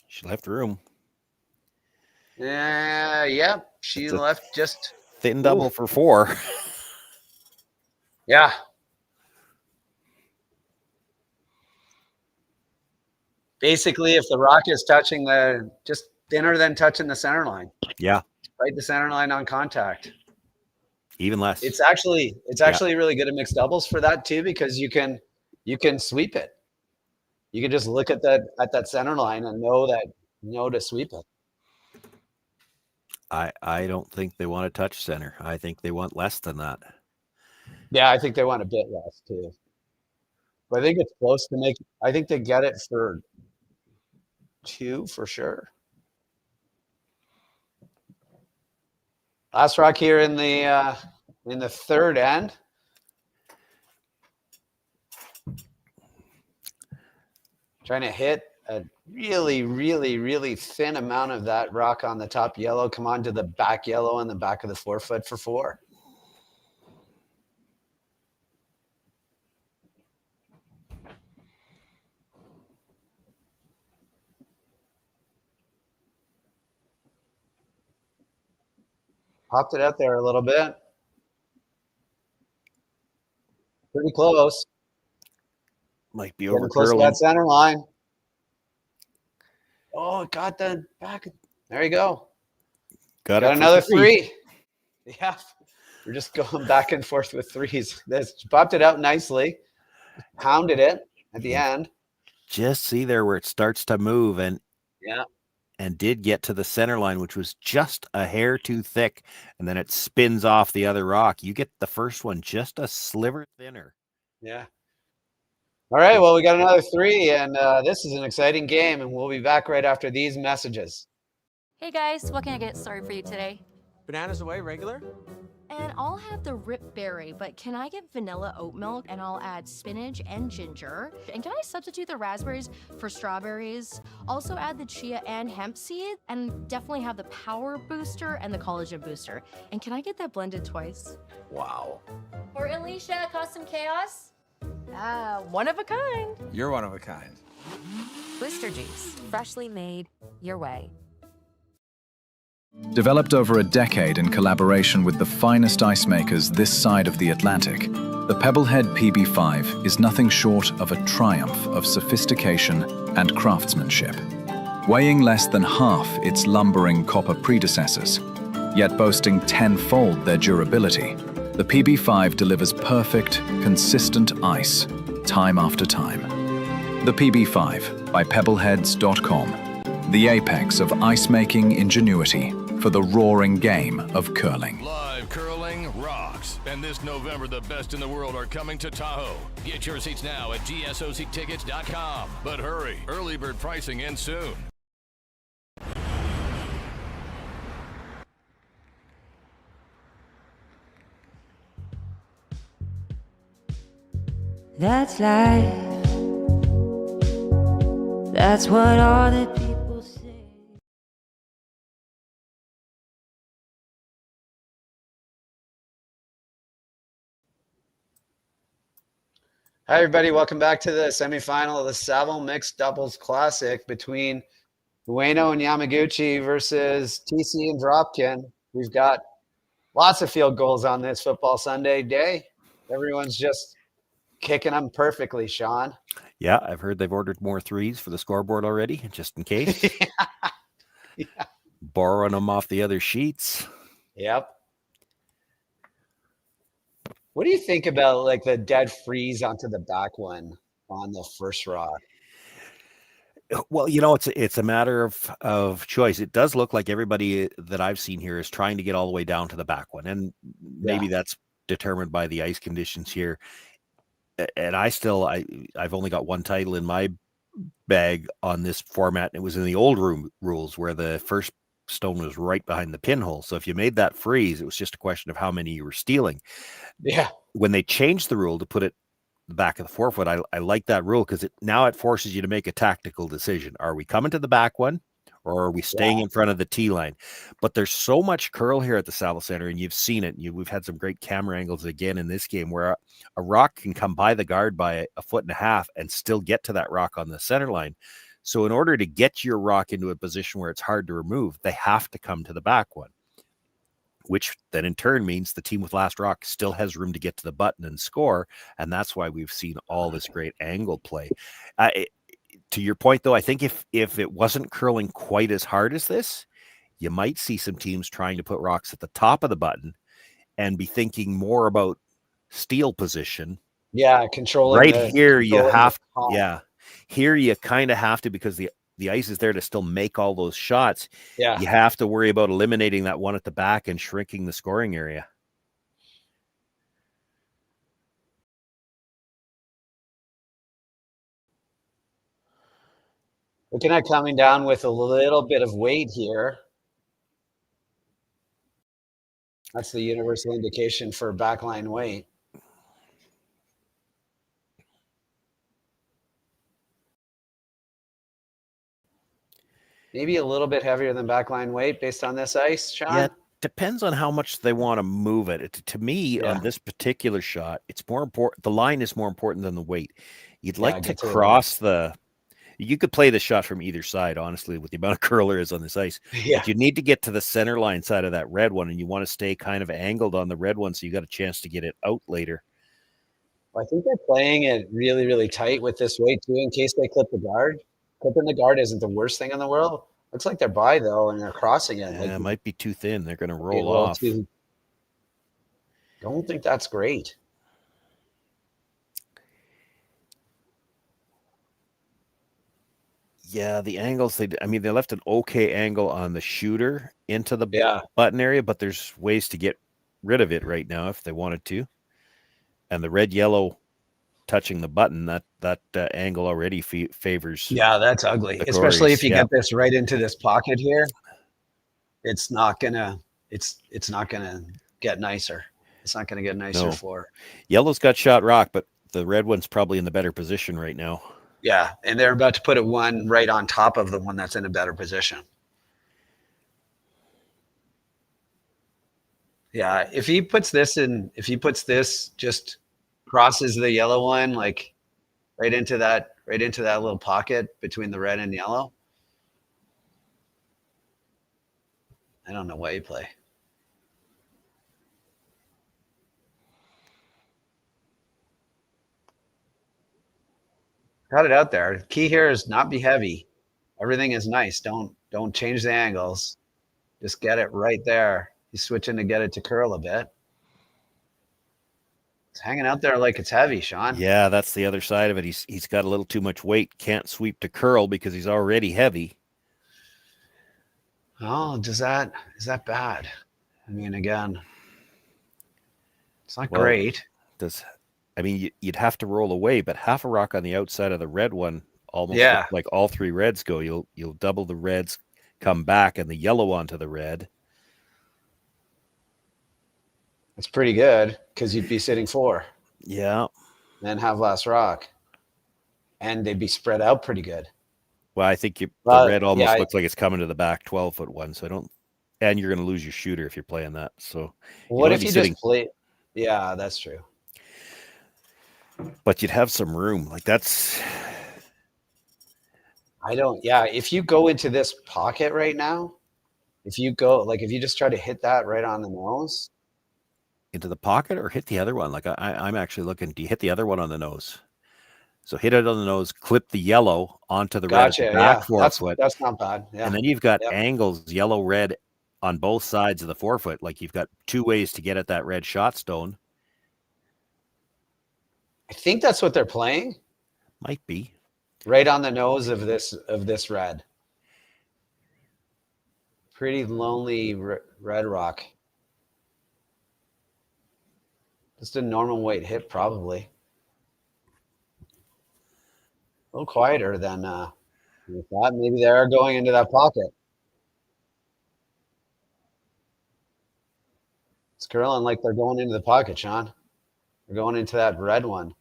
She left room. Yep. She left just thin double for 4. Yeah. Basically, if the rock is touching just thinner than touching the center line. Yeah. Right, the center line on contact. Even less. It's actually really good at mixed doubles for that too, because you can sweep it. You can just look at that center line and know to sweep it. I don't think they want to touch center. I think they want less than that. Yeah, I think they want a bit less too. But I think it's close to make. I think they get it for 2 for sure. Last rock here in the third end. Trying to hit a really, really, really thin amount of that rock on the top yellow. Come on to the back yellow on the back of the forefoot for 4. Popped it out there a little bit. Pretty close. Might be Getting over close to curling. that center line. Oh, it got the back. There you go. Got another 3. Yeah. We're just going back and forth with 3s. This popped it out nicely. Pounded it at the end. Just see there where it starts to move and did get to the center line, which was just a hair too thick, and then it spins off the other rock. You get the first one just a sliver thinner. Yeah. All right, well, we got another 3, and this is an exciting game, and we'll be back right after these messages. Hey guys, what can I get started for you today? Bananas away, regular? And I'll have the rip berry, but can I get vanilla oat milk and I'll add spinach and ginger? And can I substitute the raspberries for strawberries? Also add the chia and hemp seed, and definitely have the power booster and the collagen booster. And can I get that blended twice? Wow. For Alicia, custom chaos? One of a kind. You're one of a kind. Booster juice, freshly made your way. Developed over a decade in collaboration with the finest ice makers this side of the Atlantic, the Pebblehead PB5 is nothing short of a triumph of sophistication and craftsmanship. Weighing less than half its lumbering copper predecessors, yet boasting tenfold their durability, the PB5 delivers perfect, consistent ice, time after time. The PB5 by Pebbleheads.com, the apex of ice-making ingenuity for the roaring game of curling. Live curling rocks. And this November, the best in the world are coming to Tahoe. Get your seats now at gsoctickets.com. But hurry, early bird pricing ends soon. That's life. That's what all the people say. Hi, everybody. Welcome back to the semifinal of the Saville Mixed Doubles Classic between Ueno and Yamaguchi versus Thiesse and Dropkin. We've got lots of field goals on this football Sunday day. Everyone's just kicking them perfectly, Sean. Yeah, I've heard they've ordered more 3s for the scoreboard already, just in case. Yeah. Borrowing them off the other sheets. Yep. What do you think about like the dead freeze onto the back one on the first rock? Well, you know, it's a matter of choice. It does look like everybody that I've seen here is trying to get all the way down to the back one, and maybe that's determined by the ice conditions here. And I've only got one title in my bag on this format. And it was in the old rules where the first stone was right behind the pinhole. So if you made that freeze, it was just a question of how many you were stealing. Yeah. When they changed the rule to put it the back of the forefoot, I like that rule because it forces you to make a tactical decision. Are we coming to the back one, or are we staying in front of the tee line? But there's so much curl here at the Saville Center, and you've seen it. We've had some great camera angles again in this game where a rock can come by the guard by a foot and a half and still get to that rock on the center line. So in order to get your rock into a position where it's hard to remove, they have to come to the back one, which then in turn means the team with last rock still has room to get to the button and score. And that's why we've seen all this great angle play. To your point, though, I think if it wasn't curling quite as hard as this, you might see some teams trying to put rocks at the top of the button and be thinking more about steel position. Yeah, controlling right the, here you controlling have the palm. yeah. Here you kind of have to, because the ice is there to still make all those shots. Yeah. You have to worry about eliminating that one at the back and shrinking the scoring area. Looking at coming down with a little bit of weight here. That's the universal indication for backline weight. Maybe a little bit heavier than backline weight based on this ice, Sean? Yeah, depends on how much they want to move it. To me, on this particular shot, it's more important. The line is more important than the weight. You'd like to cross the... You could play the shot from either side, honestly, with the amount of curl there is on this ice. Yeah. But you need to get to the center line side of that red one, and you want to stay kind of angled on the red one so you got a chance to get it out later. Well, I think they're playing it really, really tight with this weight, too, in case they clip the guard. Clipping the guard isn't the worst thing in the world. Looks like they're by, though, and they're crossing it. Yeah, it might be too thin. They're going to roll off. Don't think that's great. Yeah, the angles, they left an okay angle on the shooter into the button area, but there's ways to get rid of it right now if they wanted to. And the red-yellow touching the button, that angle already favors. Yeah, that's ugly, especially if you get this right into this pocket here. It's not gonna get nicer. It's not gonna get nicer for. Yellow's got shot rock, but the red one's probably in the better position right now. Yeah, and they're about to put it one right on top of the one that's in a better position. Yeah, if he puts this just crosses the yellow one like right into that little pocket between the red and yellow. I don't know why you play. Got it out there. The key here is not be heavy. Everything is nice. Don't change the angles. Just get it right there. He's switching to get it to curl a bit. It's hanging out there like it's heavy, Sean. Yeah, that's the other side of it. He's got a little too much weight. Can't sweep to curl because he's already heavy. Oh, is that bad? I mean, again, it's not great. You'd have to roll away, but half a rock on the outside of the red one, almost like all three reds go. You'll double the reds, come back, and the yellow onto the red. It's pretty good because you'd be sitting 4. Yeah. Then have last rock. And they'd be spread out pretty good. Well, I think the red almost looks like it's coming to the back 12-foot one. So and you're going to lose your shooter if you're playing that. So what if you just play? Yeah, that's true. But you'd have some room. Like that's. If you go into this pocket right now, if you just try to hit that right on the nose. Into the pocket or hit the other one? Like I'm actually looking. Do you hit the other one on the nose? So hit it on the nose, clip the yellow onto the red back 4-foot. That's not bad. Yeah. And then you've got angles, yellow, red on both sides of the 4-foot. Like you've got 2 ways to get at that red shot stone. I think that's what they're playing. Might be. Right on the nose of this red. Pretty lonely red rock. Just a normal weight hit, probably. A little quieter than we thought. Maybe they are going into that pocket. It's curling like they're going into the pocket, Sean. They're going into that red one.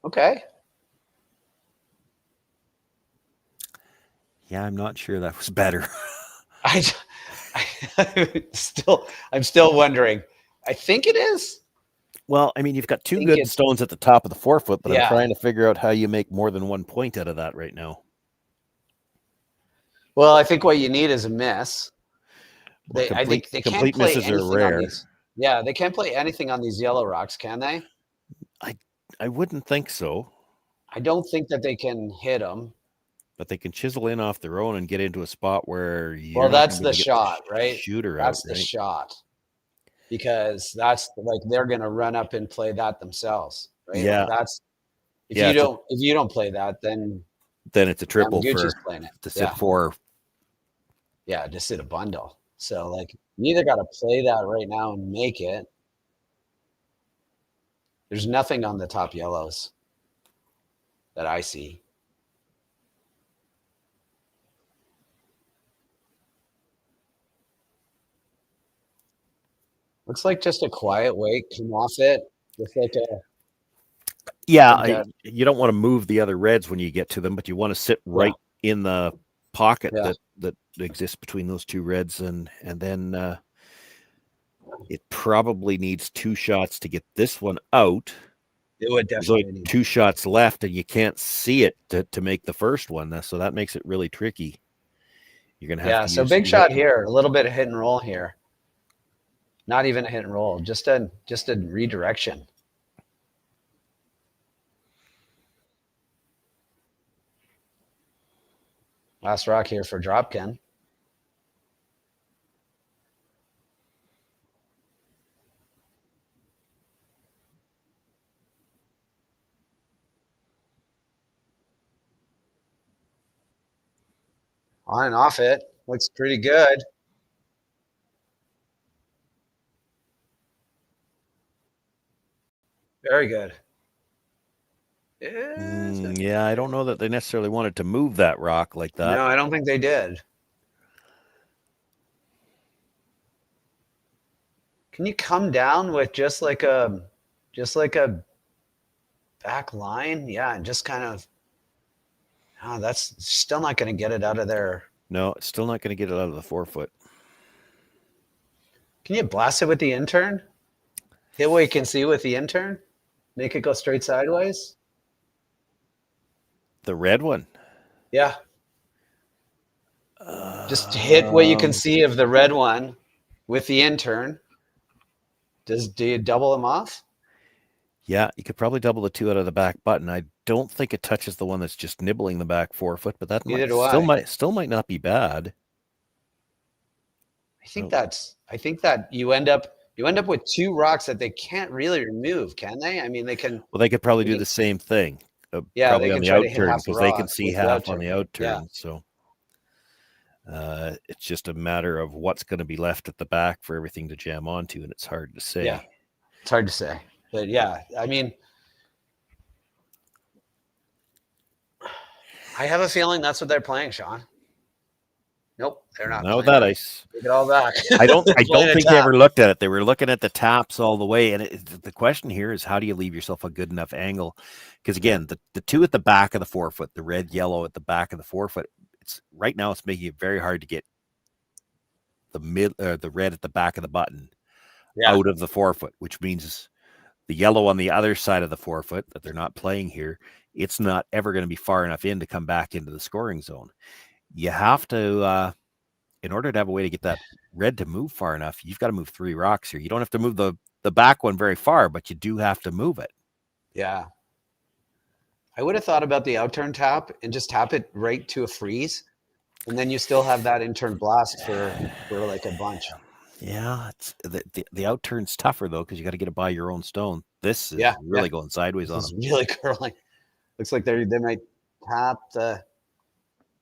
Okay. Yeah, I'm not sure that was better. I'm still wondering. I think it is. Well, I mean, you've got 2 good stones at the top of the 4-foot, but I'm trying to figure out how you make more than 1 point out of that right now. Well, I think what you need is a miss. Well, I think they can't complete play misses anything are rare. on these. Yeah, they can't play anything on these yellow rocks, can they? I wouldn't think so. I don't think that they can hit them. But they can chisel in off their own and get into a spot where Well, that's the shot, right? Shooter that's out, the right? shot, because that's like they're gonna run up and play that themselves, right? Yeah. Like that's if Yeah, you don't play that, then it's a triple Yamaguchi's for playing it. to sit 4. Yeah, just sit a bundle. So like you either got to play that right now and make it. There's nothing on the top yellows that I see. Looks like just a quiet wake, come off it, just like a You don't want to move the other reds when you get to them, but you want to sit right in the pocket that exists between those 2 reds, and then it probably needs 2 shots to get this one out. It would definitely need 2 shots left, and you can't see it to make the first one. So that makes it really tricky. You're gonna have to so big shot here, a little bit of hit and roll here. Not even a hit and roll, just a redirection. Last rock here for Dropkin. On and off it. Looks pretty good. Very good. Yeah, I don't know that they necessarily wanted to move that rock like that. No, I don't think they did. Can you come down with just like a back line? Yeah, and just kind of that's still not going to get it out of there. No, it's still not going to get it out of the 4-foot. Can you blast it with the intern? Hit what you can see with the intern? Make it go straight sideways? The red one? Yeah. Just hit what you can see of the red one with the intern. Do you double them off? Yeah, you could probably double the 2 out of the back button. I don't think it touches the one that's just nibbling the back 4-foot, but that still might not be bad. I think that you end up with 2 rocks that they can't really remove, can they? I mean, they can. Well, they could probably do the same thing. Probably on the out turn, because they can see half on the out turn. Yeah. So it's just a matter of what's going to be left at the back for everything to jam onto, and it's hard to say. Yeah, it's hard to say. But yeah, I mean, I have a feeling that's what they're playing, Sean. Nope, they're not. Not with that ice. Take it all back. I don't think they ever looked at it. They were looking at the taps all the way. And the question here is, how do you leave yourself a good enough angle? Because again, the 2 at the back of the 4-foot, the red, yellow at the back of the 4-foot, right now it's making it very hard to get the red at the back of the button out of the 4-foot, which means the yellow on the other side of the 4-foot that they're not playing here, it's not ever going to be far enough in to come back into the scoring zone. You have to, in order to have a way to get that red to move far enough, you've got to move 3 rocks here. You don't have to move the back one very far, but you do have to move it. Yeah. I would have thought about the outturn tap and just tap it right to a freeze. And then you still have that intern blast for like a bunch. Yeah, it's the outturn's tougher though, because you got to get it by your own stone. This is really going sideways on them. Really curling. Looks like they might tap the.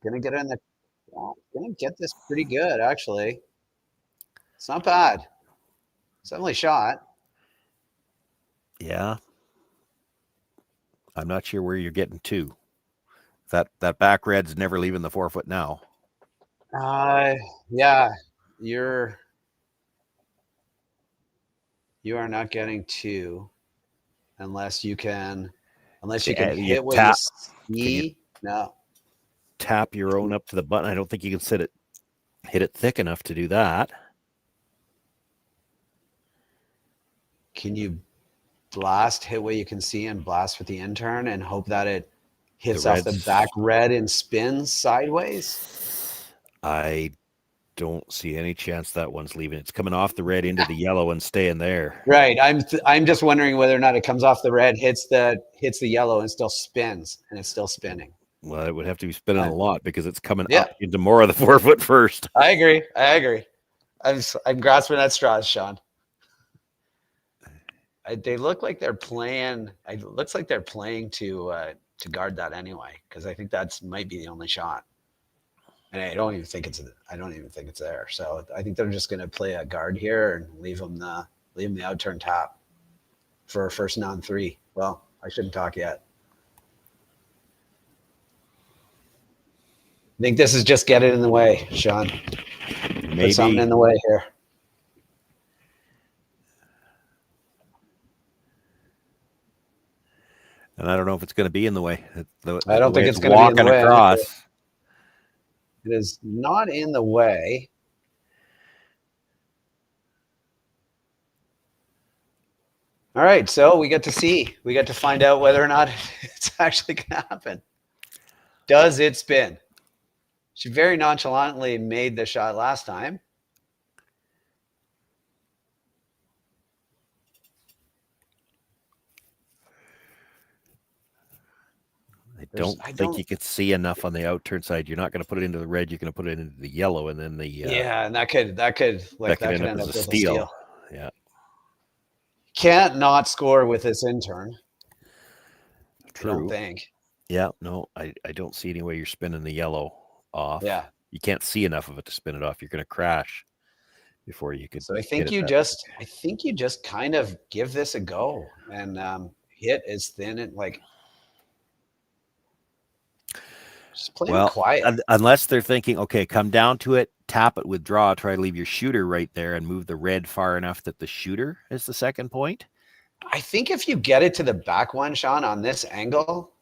Gonna get in the. Gonna get this pretty good actually. It's not bad. It's definitely shot. Yeah. I'm not sure where you're getting to. That back red's never leaving the 4-foot now. Yeah, you are not getting 2 unless you can hit what you see. No. Tap your own up to the button. I don't think you can hit it thick enough to do that. Can you hit what you can see and blast with the intern and hope that it hits off the back red and spins sideways? I don't see any chance that one's leaving. It's coming off the red into the yellow and staying there. Right. I'm just wondering whether or not it comes off the red, hits the yellow and still spins, and it's still spinning. Well, it would have to be spinning a lot because it's coming Yeah. up into more of the 4 foot first. I agree. I'm grasping at straws, Sean. They look like they're playing. It looks like they're playing to guard that anyway, because I think that's might be the only shot. And I don't even think it's there. So I think they're just going to play a guard here and leave them the outturn tap for a first down 3. Well, I shouldn't talk yet. I think this is just get it in the way, Sean. Maybe. Put something in the way here. And I don't know if it's going to be in the way. I don't think it's going to be in the way. Across. It is not in the way. All right, so we get to find out whether or not it's actually going to happen. Does it spin? She very nonchalantly made the shot last time. I don't think you could see enough on the outturn side. You're not going to put it into the red. You're going to put it into the yellow, and then the yeah, and that could end up as a steal. Yeah, can't not score with this intern. True. I don't think. Yeah, no, I don't see any way you're spinning the yellow off. Yeah, you can't see enough of it to spin it off. You're going to crash before you could. So I think you just kind of give this a go and hit as thin and like. Just play it quiet. Unless they're thinking, okay, come down to it, tap it with draw, try to leave your shooter right there and move the red far enough that the shooter is the second point. I think if you get it to the back one, Sean, on this angle,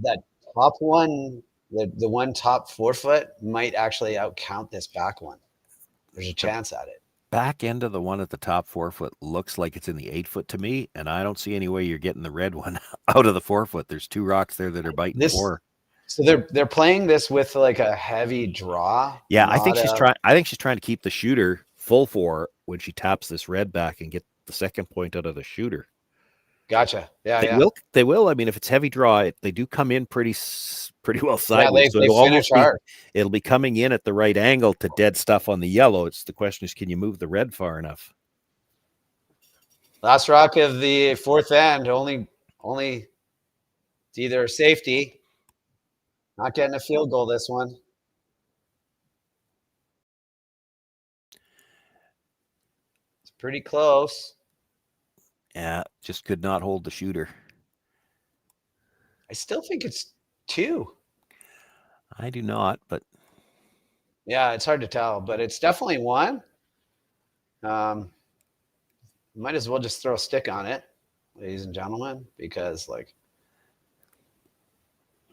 that top one, the one top 4 foot might actually outcount this back one. There's a chance at it. Back end of the one at the top 4 foot looks like it's in the 8 foot to me, and I don't see any way you're getting the red one out of the 4 foot. There's 2 rocks there that are biting 4. So they're playing this with like a heavy draw. Yeah, I think she's trying to keep the shooter full 4 when she taps this red back and get the second point out of the shooter. Gotcha. Yeah, They will. I mean, if it's heavy draw, they do come in pretty well sideways. Yeah, they finish hard. It'll be coming in at the right angle to dead stuff on the yellow. It's the question is, can you move the red far enough? Last rock of the 4th end. Only it's either a safety. Not getting a field goal this one. It's pretty close. Yeah, just could not hold the shooter. I still think it's 2. I do not, but yeah, it's hard to tell, but it's definitely 1. Might as well just throw a stick on it, ladies and gentlemen, because like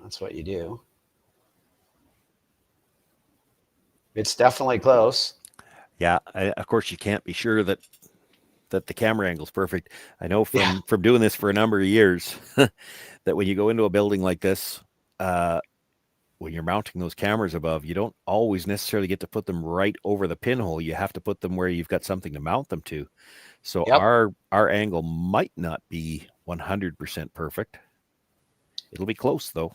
that's what you do. It's definitely close. Yeah, of course you can't be sure that the camera angle is perfect. I know from doing this for a number of years that when you go into a building like this, when you're mounting those cameras above, you don't always necessarily get to put them right over the pinhole. You have to put them where you've got something to mount them to. So our angle might not be 100% perfect. It'll be close though.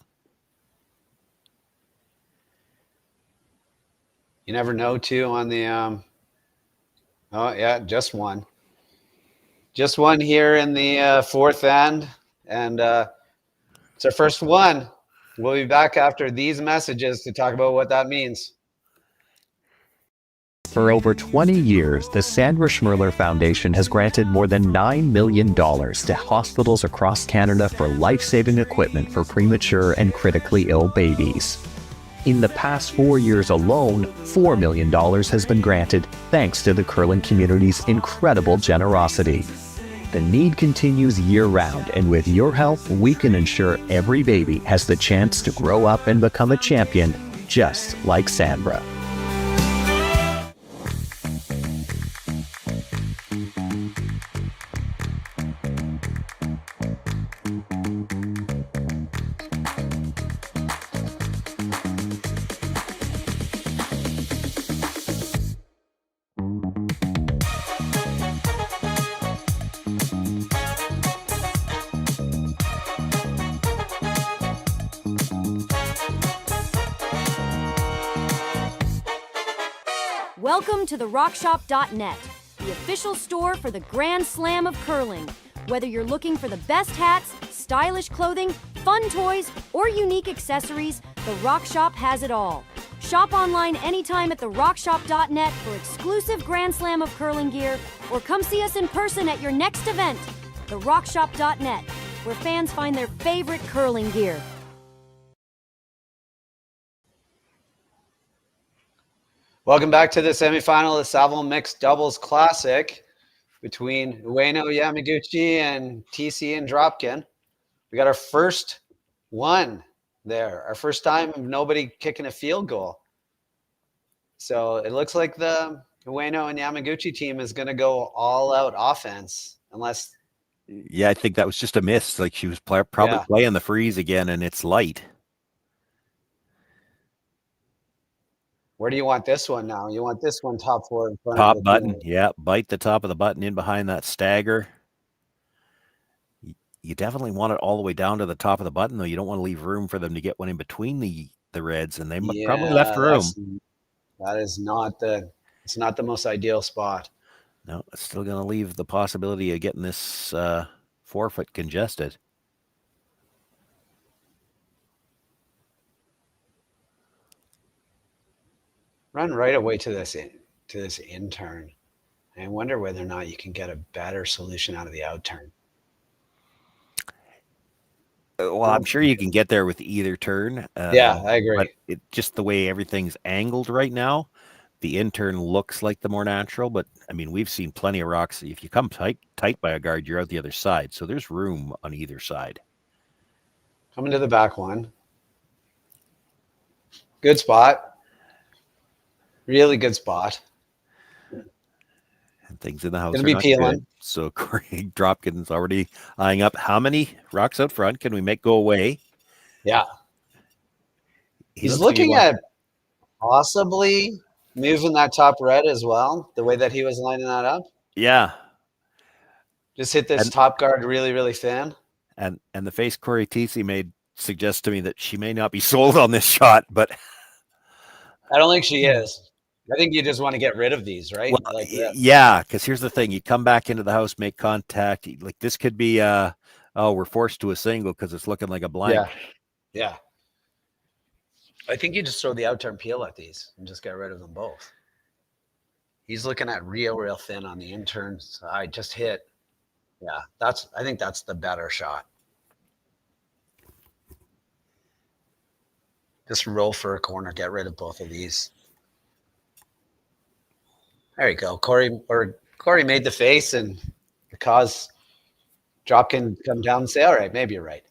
You never know too on the oh yeah, just 1. Just 1 here in the 4th end. And it's our first one. We'll be back after these messages to talk about what that means. For over 20 years, the Sandra Schmirler Foundation has granted more than $9 million to hospitals across Canada for life-saving equipment for premature and critically ill babies. In the past 4 years alone, $4 million has been granted thanks to the curling community's incredible generosity. The need continues year-round, and with your help, we can ensure every baby has the chance to grow up and become a champion, just like Sandra. Welcome to the rockshop.net, the official store for the Grand Slam of curling. Whether you're looking for the best hats, stylish clothing, fun toys, or unique accessories, the Rock Shop has it all. Shop online anytime at therockshop.net for exclusive Grand Slam of curling gear, or come see us in person at your next event. Therockshop.net, where fans find their favorite curling gear. Welcome back to the semifinal of the Saville Mixed Doubles Classic between Ueno, Yamaguchi, and Thiesse and Dropkin. We got our first one there. Our first time of nobody kicking a field goal. So it looks like the Ueno and Yamaguchi team is going to go all out offense unless... Yeah, I think that was just a miss. Like she was probably playing the freeze again, and it's light. Where do you want this one now? You want this one top four in front Top of the button. team. Yeah, bite the top of the button in behind that stagger. You definitely want it all the way down to the top of the button, though. You don't want to leave room for them to get one in between the reds, and they probably left room. That is not it's not the most ideal spot. No, it's still going to leave the possibility of getting this forefoot congested. Run right away to this in turn. I wonder whether or not you can get a better solution out of the out turn. Well, I'm sure you can get there with either turn. Yeah, I agree. But just the way everything's angled right now, the in turn looks like the more natural. But I mean, we've seen plenty of rocks. If you come tight by a guard, you're out the other side. So there's room on either side. Coming to the back one. Good spot. Really good spot. And things in the house Gonna are be not peeling. good. So Corey Dropkin's already eyeing up how many rocks out front can we make go away? Yeah. He's looking at possibly moving that top red as well, the way that he was lining that up. Yeah. Just hit this top guard really, really thin. And the face Corey Thiesse made suggests to me that she may not be sold on this shot, but I don't think she is. I think you just want to get rid of these, right? Well, like this. yeah, because here's the thing. You come back into the house, make contact. Like this could be, we're forced to a single because it's looking like a blank. Yeah. Yeah. I think you just throw the out turn peel at these and just get rid of them both. He's looking at real thin on the in turn side. Just hit. Yeah, I think that's the better shot. Just roll for a corner, get rid of both of these. There you go. Corey made the face and cause Dropkin come down and say, all right, maybe you're right.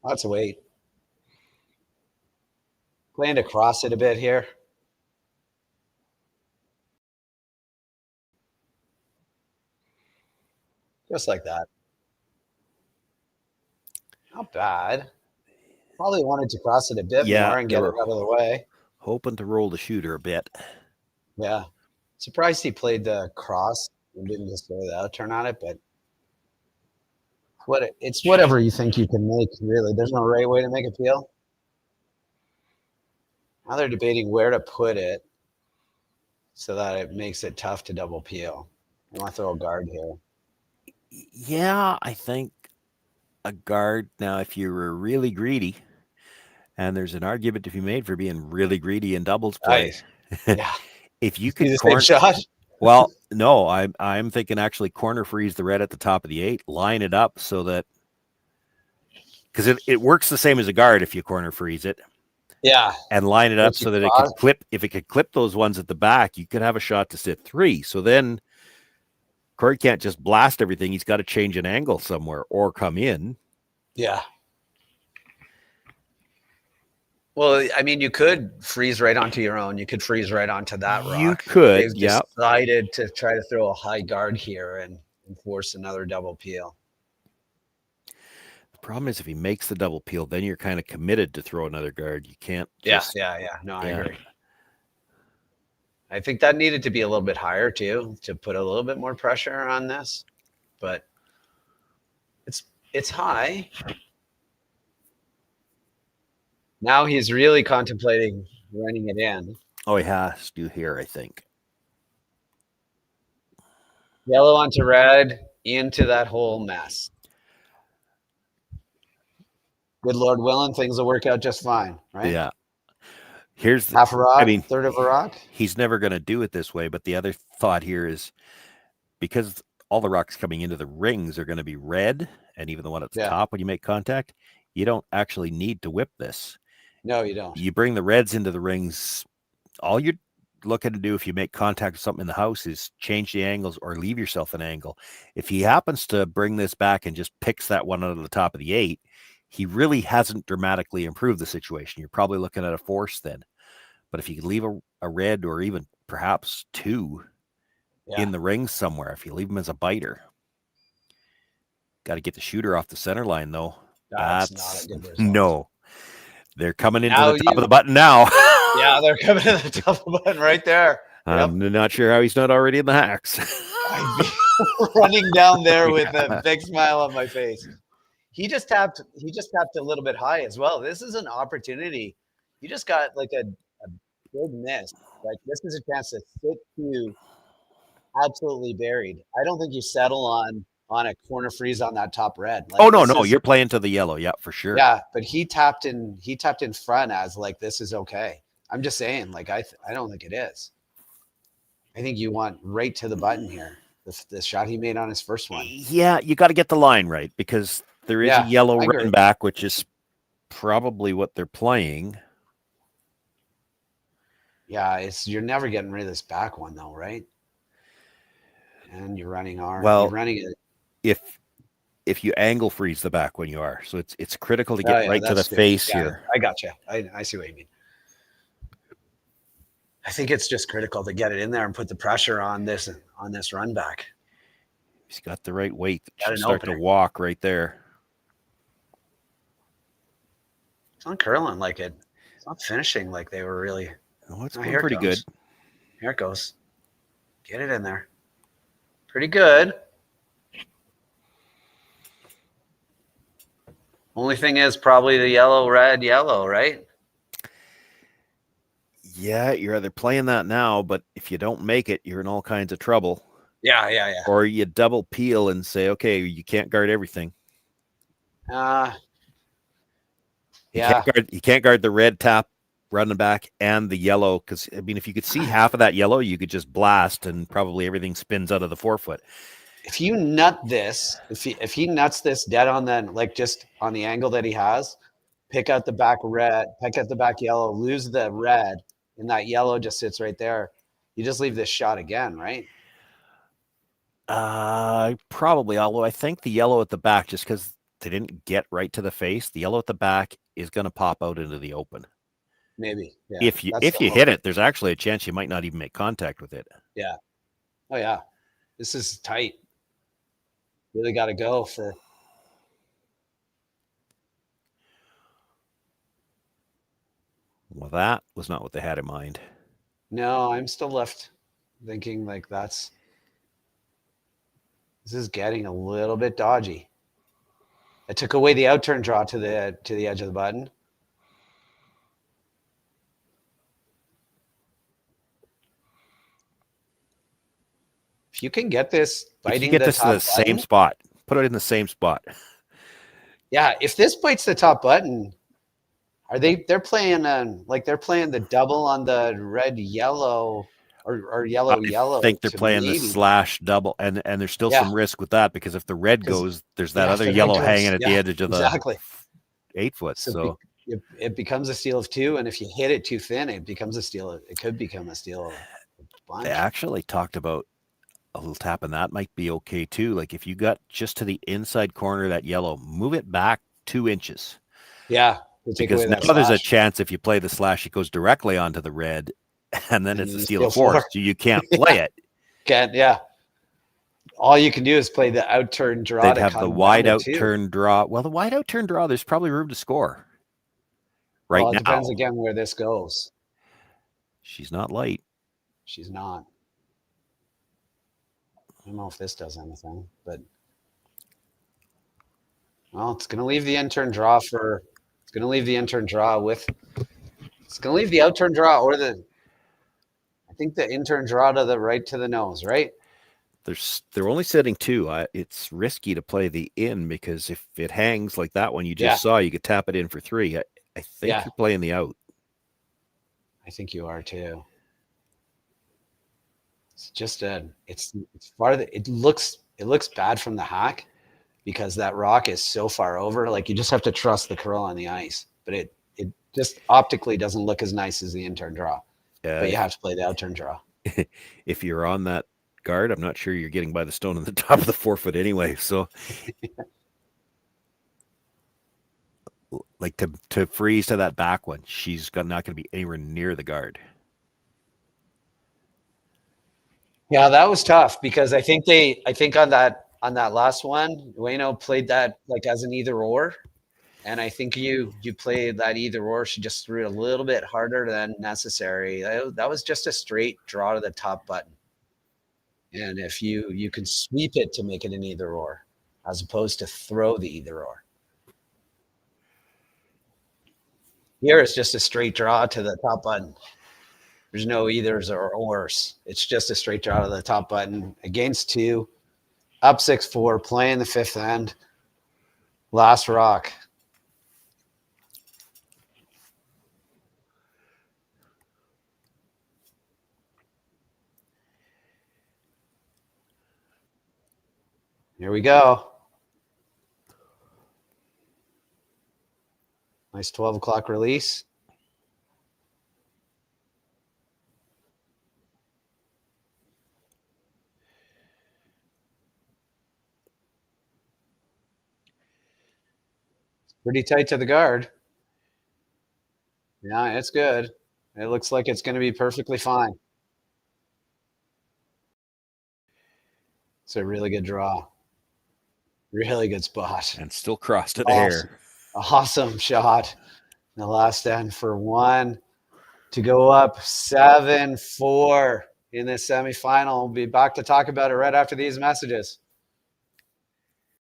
Lots of weight. Plan to cross it a bit here. Just like that. Not bad. Probably wanted to cross it a bit more and get it out of the way. Hoping to roll the shooter a bit. Yeah. Surprised he played the cross and didn't just go the out turn on it, but it's whatever you think you can make, really. There's no right way to make a peel. Now they're debating where to put it so that it makes it tough to double peel. I want to throw a guard here. Yeah, I think a guard. Now, if you were really greedy, and there's an argument to be made for being really greedy in doubles play. Yeah. If you could corner shot. Well, no, I'm thinking actually corner freeze the red at the top of the 8, line it up so that because it works the same as a guard if you corner freeze it. Yeah. And line it up so that it could clip. If it could clip those ones at the back, you could have a shot to sit 3. So then Corey can't just blast everything. He's got to change an angle somewhere or come in. Yeah. Well, I mean, you could freeze right onto your own. You could freeze right onto that rock. You could, They've decided to try to throw a high guard here and force another double peel. The problem is if he makes the double peel, then you're kind of committed to throw another guard. You can't. Yeah. No, I agree. I think that needed to be a little bit higher too, to put a little bit more pressure on this, but it's high. Now he's really contemplating running it in. Oh, he has to here, I think. Yellow onto red into that whole mess. Good Lord willing, things will work out just fine, right? Yeah. Here's half a rock, I mean, third of a rock. He's never going to do it this way, but the other thought here is because all the rocks coming into the rings are going to be red, and even the one at the top when you make contact, you don't actually need to whip this. No, you don't. You bring the reds into the rings. All you're looking to do if you make contact with something in the house is change the angles or leave yourself an angle. If he happens to bring this back and just picks that one out of the top of the 8, he really hasn't dramatically improved the situation. You're probably looking at a force then. But if you leave a red or even perhaps 2 in the rings somewhere, if you leave them as a biter, got to get the shooter off the center line though. That's not a good result. No. They're coming into the top of the button now. Yeah, they're coming to the top of the button right there. I'm not sure how he's not already in the hacks. I'd be running down there with a big smile on my face. He just tapped a little bit high as well. This is an opportunity. You just got like a big miss. Like this is a chance to sit to absolutely buried. I don't think you settle on a corner freeze on that top red. Like, no, you're playing to the yellow, yeah, for sure. Yeah, but he tapped in front as like this is okay. I'm just saying, like I don't think it is. I think you want right to the button here. The shot he made on his first one. Yeah, you got to get the line right because there is a yellow run back, which is probably what they're playing. Yeah, you're never getting rid of this back one though, right? And you're running R. Well, you're running it. If you angle freeze the back when you are, so it's critical to get right to the face here. I got you. I see what you mean. I think it's just critical to get it in there and put the pressure on this run back. He's got the right weight. Start to walk right there. It's not curling like it. It's not finishing like they were really. Oh, it's going pretty good. Here it goes. Get it in there. Pretty good. Only thing is probably the yellow, red, yellow, right? Yeah, you're either playing that now, but if you don't make it, you're in all kinds of trouble. Yeah. Or you double peel and say, okay, you can't guard everything. Yeah. You can't guard the red tap running back and the yellow, because I mean, if you could see half of that yellow, you could just blast and probably everything spins out of the forefoot. If you nut this, if he nuts this dead on then, like just on the angle that he has, pick out the back red, pick out the back yellow, lose the red, and that yellow just sits right there. You just leave this shot again, right? Probably, although I think the yellow at the back, just because they didn't get right to the face, the yellow at the back is going to pop out into the open. Maybe. Yeah. If you hit it, there's actually a chance you might not even make contact with it. Yeah. Oh yeah. This is tight. Really got to go for. Well, that was not what they had in mind. No, I'm still left thinking like this is getting a little bit dodgy. I took away the outturn draw to the edge of the button. If you can get this biting to the same spot, put it in the same spot. Yeah, if this bites the top button, they're playing the double on the red yellow or yellow yellow. I think they're playing the slash double, and there's still some risk with that because if the red goes, there's that other yellow hanging at the edge of the 8 foot. So it becomes a steal of 2, and if you hit it too thin, it becomes a steal. It could become a steal of a bunch. They actually talked about a little tap, and that might be okay too. Like if you got just to the inside corner of that yellow, move it back 2 inches. Yeah. Because now there's a chance if you play the slash, it goes directly onto the red, and then it's a steal of 4. So you can't play it. Can't, yeah. All you can do is play the outturn draw. They'd have the wide outturn draw. Well, the wide outturn draw, there's probably room to score. Right now. It depends again where this goes. She's not light. She's not. I don't know if this does anything, but well, it's going to leave the intern draw for. It's going to leave the intern draw with. It's going to leave the outturn draw or the. I think the intern draw to the right to the nose, right? They're only setting 2. It's risky to play the in because if it hangs like that one you just saw, you could tap it in for 3. I think you're playing the out. I think you are too. It's just it's farther. It looks bad from the hack because that rock is so far over. Like you just have to trust the curl on the ice, but it just optically doesn't look as nice as the intern draw. But you have to play the outturn draw. If you're on that guard, I'm not sure you're getting by the stone on the top of the 4 foot anyway. So, like to freeze to that back one, she's not going to be anywhere near the guard. Yeah, that was tough because I think on that last one, Ueno played that like as an either or. And I think you played that either or. She just threw it a little bit harder than necessary. That was just a straight draw to the top button. And if you can sweep it to make it an either or, as opposed to throw the either or. Here it's just a straight draw to the top button. There's no either's or ors. It's just a straight draw to the top button against 2, up 6-4, playing the 5th end. Last rock. Here we go. Nice 12 o'clock release. It's pretty tight to the guard. Yeah, it's good. It looks like it's going to be perfectly fine. It's a really good draw. Really good spot. And still crossed it hair. Awesome shot. The last end for 1 to go up 7-4 in this semifinal. We'll be back to talk about it right after these messages.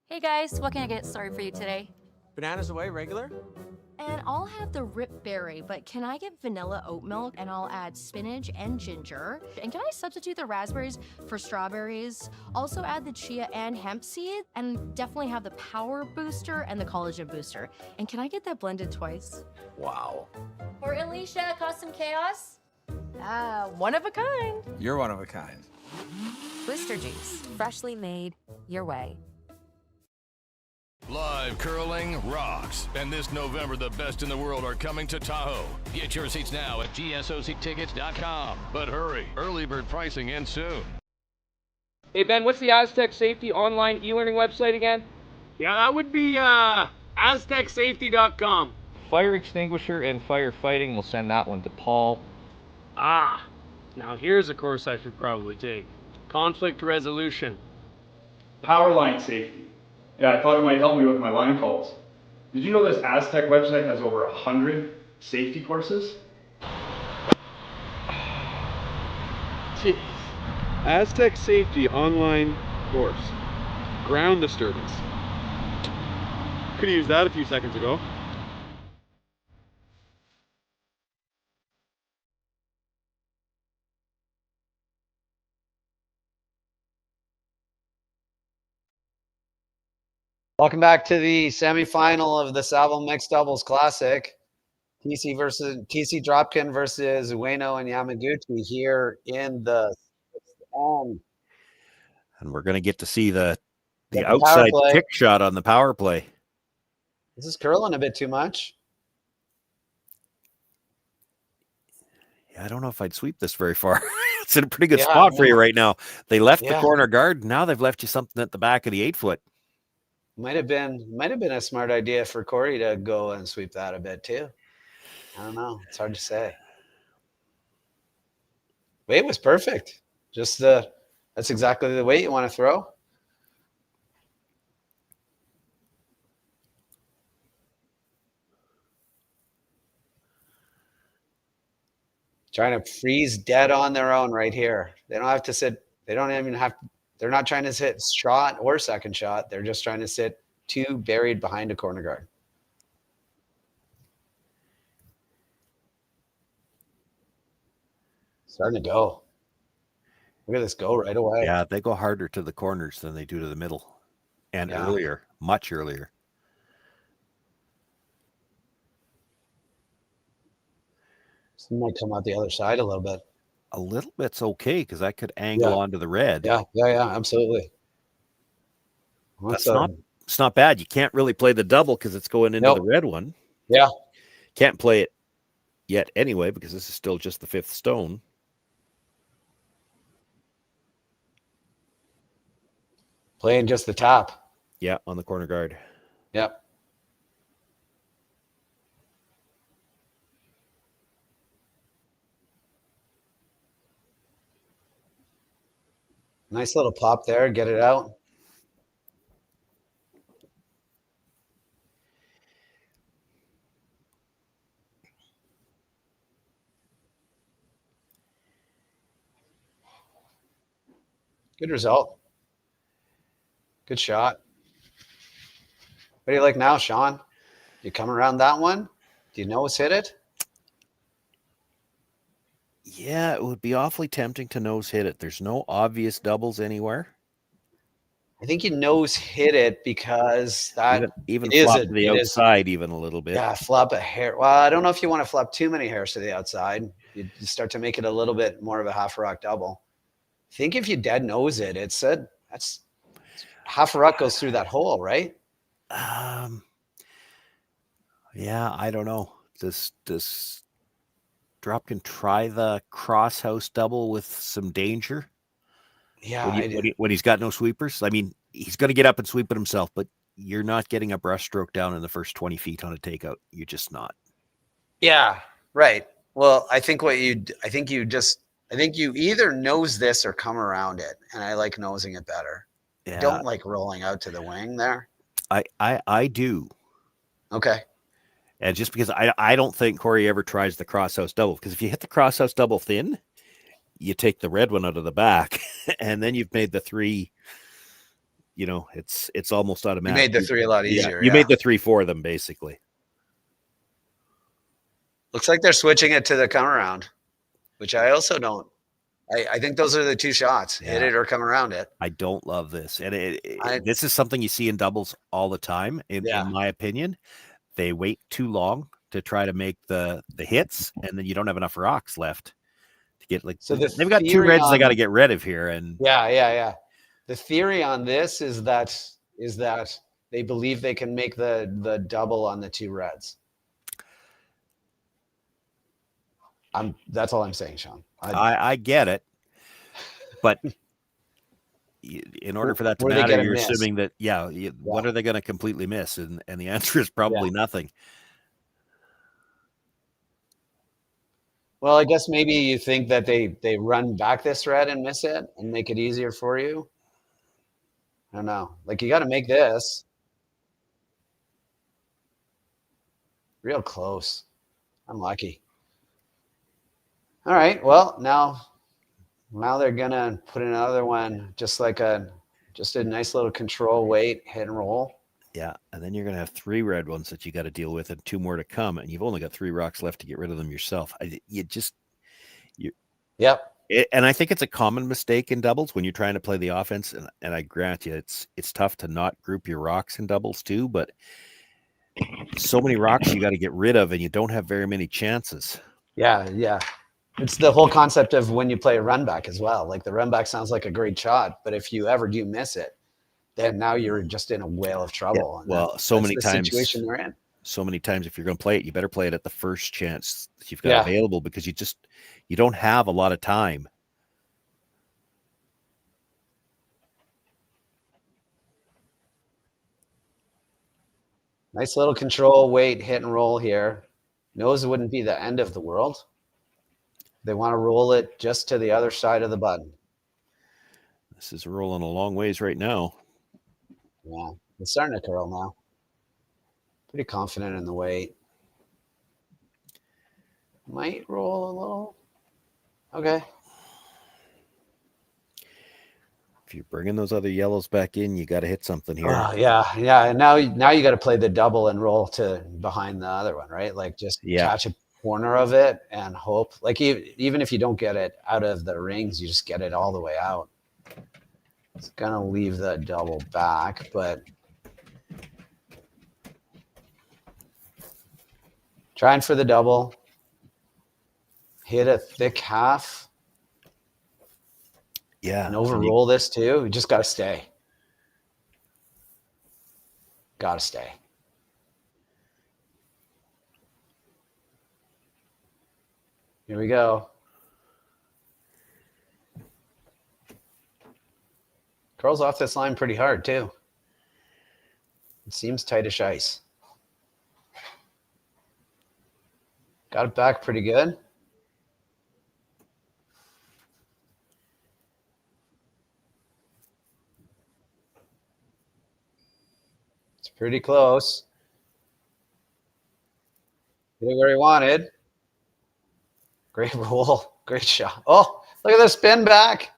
Hey guys, what can I get started for you today? Bananas away, regular? And I'll have the rip berry, but can I get vanilla oat milk and I'll add spinach and ginger? And can I substitute the raspberries for strawberries? Also add the chia and hemp seed and definitely have the power booster and the collagen booster. And can I get that blended twice? Wow. For Alicia, Custom Chaos. One of a kind. You're one of a kind. Booster juice, freshly made your way. Live curling rocks. And this November, the best in the world are coming to Tahoe. Get your seats now at gsoctickets.com. But hurry, early bird pricing ends soon. Hey Ben, what's the Aztec Safety online e-learning website again? Yeah, that would be aztecsafety.com. Fire extinguisher and firefighting, we'll send that one to Paul. Now here's a course I should probably take. Conflict resolution. Power line safety. Yeah, I thought it might help me with my line calls. Did you know this Aztec website has over 100 safety courses? Thiesse. Aztec Safety online course. Ground disturbance. Could have used that a few seconds ago. Welcome back to the semifinal of the Saville Mixed Doubles Classic. Thiesse Dropkin versus Ueno and Yamaguchi here in the 6th end. And we're going to get to see the outside kick shot on the power play. This is curling a bit too much. Yeah, I don't know if I'd sweep this very far. It's in a pretty good spot for you right now. They left the corner guard. Now they've left you something at the back of the 8 foot. Might have been a smart idea for Cory to go and sweep that a bit too. I don't know. It's hard to say. Weight was perfect. That's exactly the weight you want to throw. Trying to freeze dead on their own right here. They don't have to sit. They don't even have. They're not trying to sit shot or second shot. They're just trying to sit two buried behind a corner guard. Starting to go. Look at this go right away. Yeah, they go harder to the corners than they do to the middle. And earlier, much earlier. Some might come out the other side a little bit. A little bit's okay because I could angle onto the red. Yeah, absolutely. That's it's not bad. You can't really play the double because it's going into the red one. Yeah. Can't play it yet anyway because this is still just the fifth stone. Playing just the top. Yeah, on the corner guard. Yep. Nice little pop there. Get it out. Good result. Good shot. What do you like now, Sean? You come around that one? Do you nose hit it? Yeah, it would be awfully tempting to nose hit it. There's no obvious doubles anywhere. I think you nose hit it because that even flop to the outside even a little bit. Yeah, flop a hair. Well, I don't know if you want to flop too many hairs to the outside. You start to make it a little bit more of a half rock double. I think if you dead nose it, that's half a rock goes through that hole, right? Yeah, I don't know. Does Dropkin try the cross house double with some danger? Yeah, when he's got no sweepers. I mean, he's going to get up and sweep it himself, but you're not getting a brush stroke down in the first 20 feet on a takeout. You're just not. Yeah, right. Well, I think you either nose this or come around it, and I like nosing it better. Yeah. I don't like rolling out to the wing there. I do. Okay. And just because I don't think Corey ever tries the crosshouse double, because if you hit the crosshouse double thin, you take the red one out of the back, and then you've made the three. You know, it's almost automatic. You made the three a lot easier. You made the three for them basically. Looks like they're switching it to the come around, which I also don't. I think those are the two shots: hit it or come around it. I don't love this, and this is something you see in doubles all the time. In my opinion, they wait too long to try to make the hits, and then you don't have enough rocks left to get like. So they've got two reds they got to get rid of here, and yeah. The theory on this is that they believe they can make the double on the two reds. That's all I'm saying, Sean. I get it, but in order for that to matter, you're assuming that what are they going to completely miss, and the answer is probably nothing. Well, I guess maybe you think that they run back this red and miss it and make it easier for you. I don't know. Like, you got to make this real close. Unlucky. All right. Well, now they're gonna put another one, just a nice little control weight hit and roll. Yeah, and then you're gonna have three red ones that you got to deal with, and two more to come, and you've only got three rocks left to get rid of them yourself. Yep. And I think it's a common mistake in doubles when you're trying to play the offense. And I grant you, it's tough to not group your rocks in doubles too, but so many rocks you got to get rid of, and you don't have very many chances. Yeah. It's the whole concept of when you play a run back as well. Like, the run back sounds like a great shot, but if you ever do miss it, then now you're just in a whale of trouble. Yeah. Well, so many times, situation they're in. So many times, if you're going to play it, you better play it at the first chance that you've got available, because you don't have a lot of time. Nice little control weight hit and roll here. Nose wouldn't be the end of the world. They want to roll it just to the other side of the button. This is rolling a long ways right now. Yeah, it's starting to curl now. Pretty confident in the weight. Might roll a little. Okay. If you're bringing those other yellows back in, you got to hit something here. Yeah. And now you got to play the double and roll to behind the other one, right? Like just catch a corner of it and hope. Like even if you don't get it out of the rings, you just get it all the way out. It's gonna leave the double back, but trying for the double. Hit a thick half. Yeah. And overroll this too. You just got to stay. Got to stay. Here we go. Curls off this line pretty hard too. It seems tight as ice. Got it back pretty good. It's pretty close. Get it where he wanted. Great roll. Great shot. Oh, look at the spin back.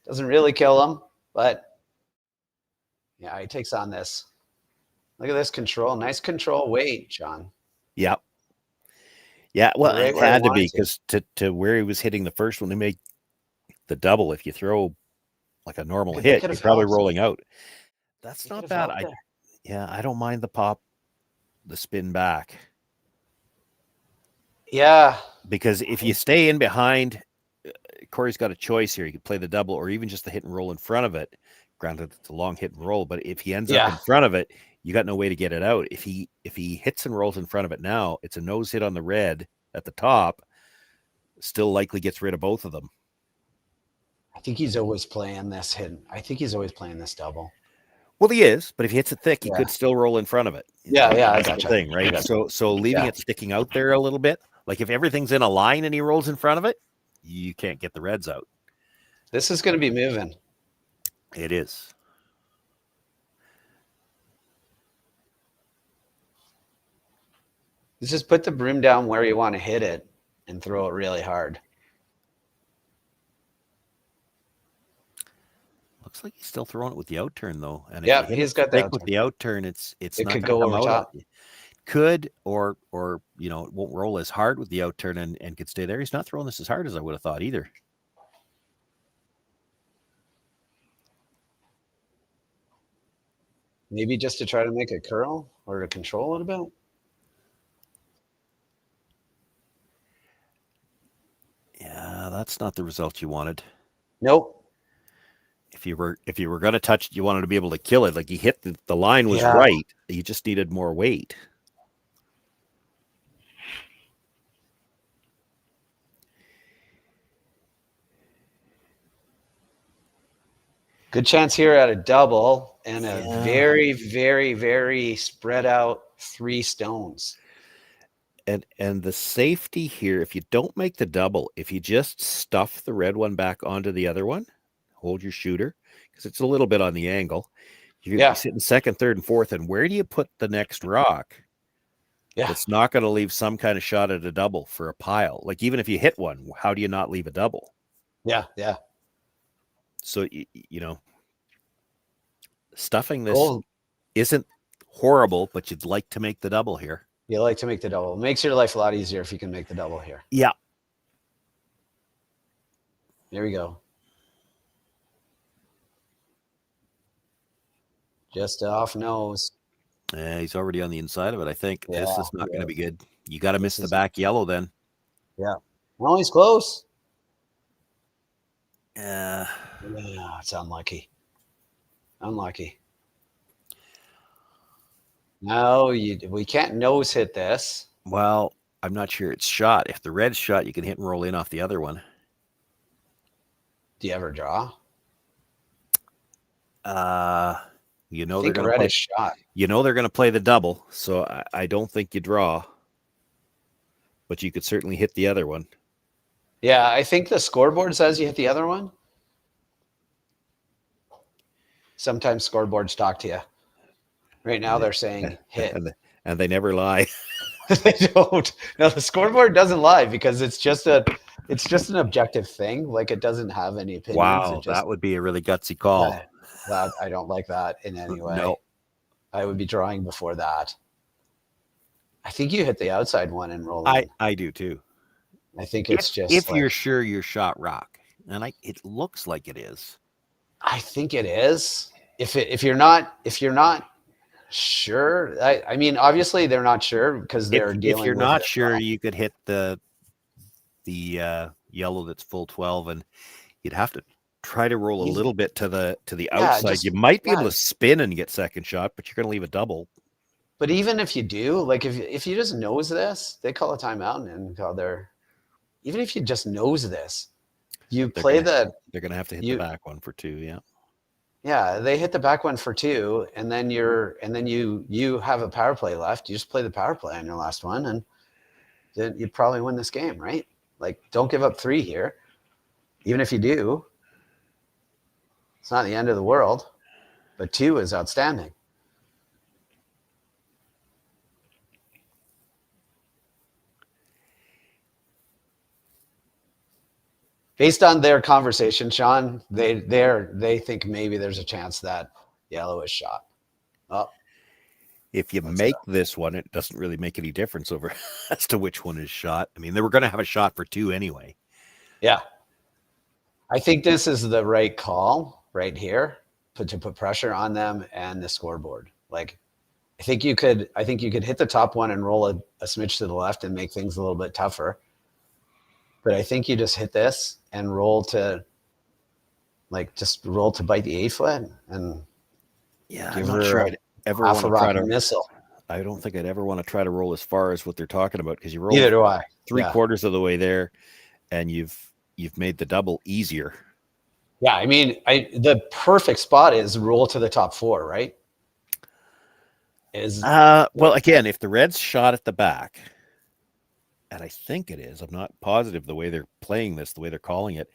Doesn't really kill him, but yeah, he takes on this. Look at this control. Nice control weight, John. Yep. Yeah, well, Right it where he had to wanted be because to where he was hitting the first one, to make the double, if you throw like a normal hit, you're probably rolling out. That's not bad. I don't mind the pop, the spin back. Yeah. Because if you stay in behind, Corey's got a choice here. He could play the double or even just the hit and roll in front of it. Granted, it's a long hit and roll, but if he ends up in front of it, you got no way to get it out. If he hits and rolls in front of it now, it's a nose hit on the red at the top. Still likely gets rid of both of them. I think he's always playing this hit. I think he's always playing this double. Well, he is, but if he hits it thick, he could still roll in front of it. I That's got the thing, right? So leaving it sticking out there a little bit, like if everything's in a line and he rolls in front of it, you can't get the reds out. This is going to be moving. It is. Just put the broom down where you want to hit it and throw it really hard. Looks like he's still throwing it with the out turn though. And yeah, he's got that with the out turn. It could go over top. Could or it won't roll as hard with the out turn and could stay there. He's not throwing this as hard as I would have thought either. Maybe just to try to make a curl or to control it a bit. Yeah, that's not the result you wanted. Nope. If you were going to touch it, you wanted to be able to kill it. Like he hit the line was right. You just needed more weight. Good chance here at a double and a very, very, very spread out 3 stones. And the safety here, if you don't make the double, if you just stuff the red one back onto the other one, hold your shooter, because it's a little bit on the angle. You're going to be sitting second, third, and fourth. And where do you put the next rock? Yeah. It's not going to leave some kind of shot at a double for a pile. Like even if you hit one, how do you not leave a double? Yeah. So, stuffing this isn't horrible, but you'd like to make the double here. You like to make the double. It makes your life a lot easier if you can make the double here. Yeah. There we go. Just off nose. Yeah, he's already on the inside of it, I think. Yeah, this is not going to be good. You got to miss the back yellow then. Yeah. Well, he's close. Yeah, it's unlucky. Unlucky. No, we can't nose hit this. Well, I'm not sure it's shot. If the red's shot, you can hit and roll in off the other one. Do you ever draw? They're going to play shot. They're going to play the double, so I don't think you draw. But you could certainly hit the other one. Yeah, I think the scoreboard says you hit the other one. Sometimes scoreboards talk to you. Right now they're saying hit. And they never lie. They don't. No, the scoreboard doesn't lie because it's just a it's just an objective thing. Like, it doesn't have any opinions. Wow, that would be a really gutsy call. That I don't like that in any way. No. I would be drawing before that. I think you hit the outside one and roll in. I do too. I think it's just if like, you're sure you're shot rock, and it looks like it is. I think it is. If you're not sure, I mean, obviously they're not sure because they're dealing. If you're with not it. sure, you could hit the yellow that's full 12, and you'd have to try to roll a little bit to the outside. You might be able to spin and get second shot, but you're going to leave a double. But even if you do, like if you just nose this, they call a timeout and call their. Even if you just nose this, they're going to have to hit the back one for 2. Yeah. Yeah, they hit the back one for 2, and then you have a power play left. You just play the power play on your last one, and then you probably win this game, right? Like, don't give up 3 here. Even if you do, it's not the end of the world. But 2 is outstanding. Based on their conversation, Sean, they think maybe there's a chance that yellow is shot. Oh, if you make this one, it doesn't really make any difference over as to which one is shot. I mean, they were going to have a shot for 2 anyway. Yeah, I think this is the right call right here to put pressure on them and the scoreboard. Like, I think you could hit the top one and roll a smidge to the left and make things a little bit tougher. But I think you just hit this and roll to bite the 8 foot and I'm not sure I'd ever want to try to missile. I don't think I'd ever want to try to roll as far as what they're talking about, because you roll Neither do I. 3/4 of the way there, and you've made the double easier. Yeah, I mean, the perfect spot is roll to the top 4, right? Well, again, if the Reds shot at the back, and I think it is, I'm not positive the way they're playing this, the way they're calling it,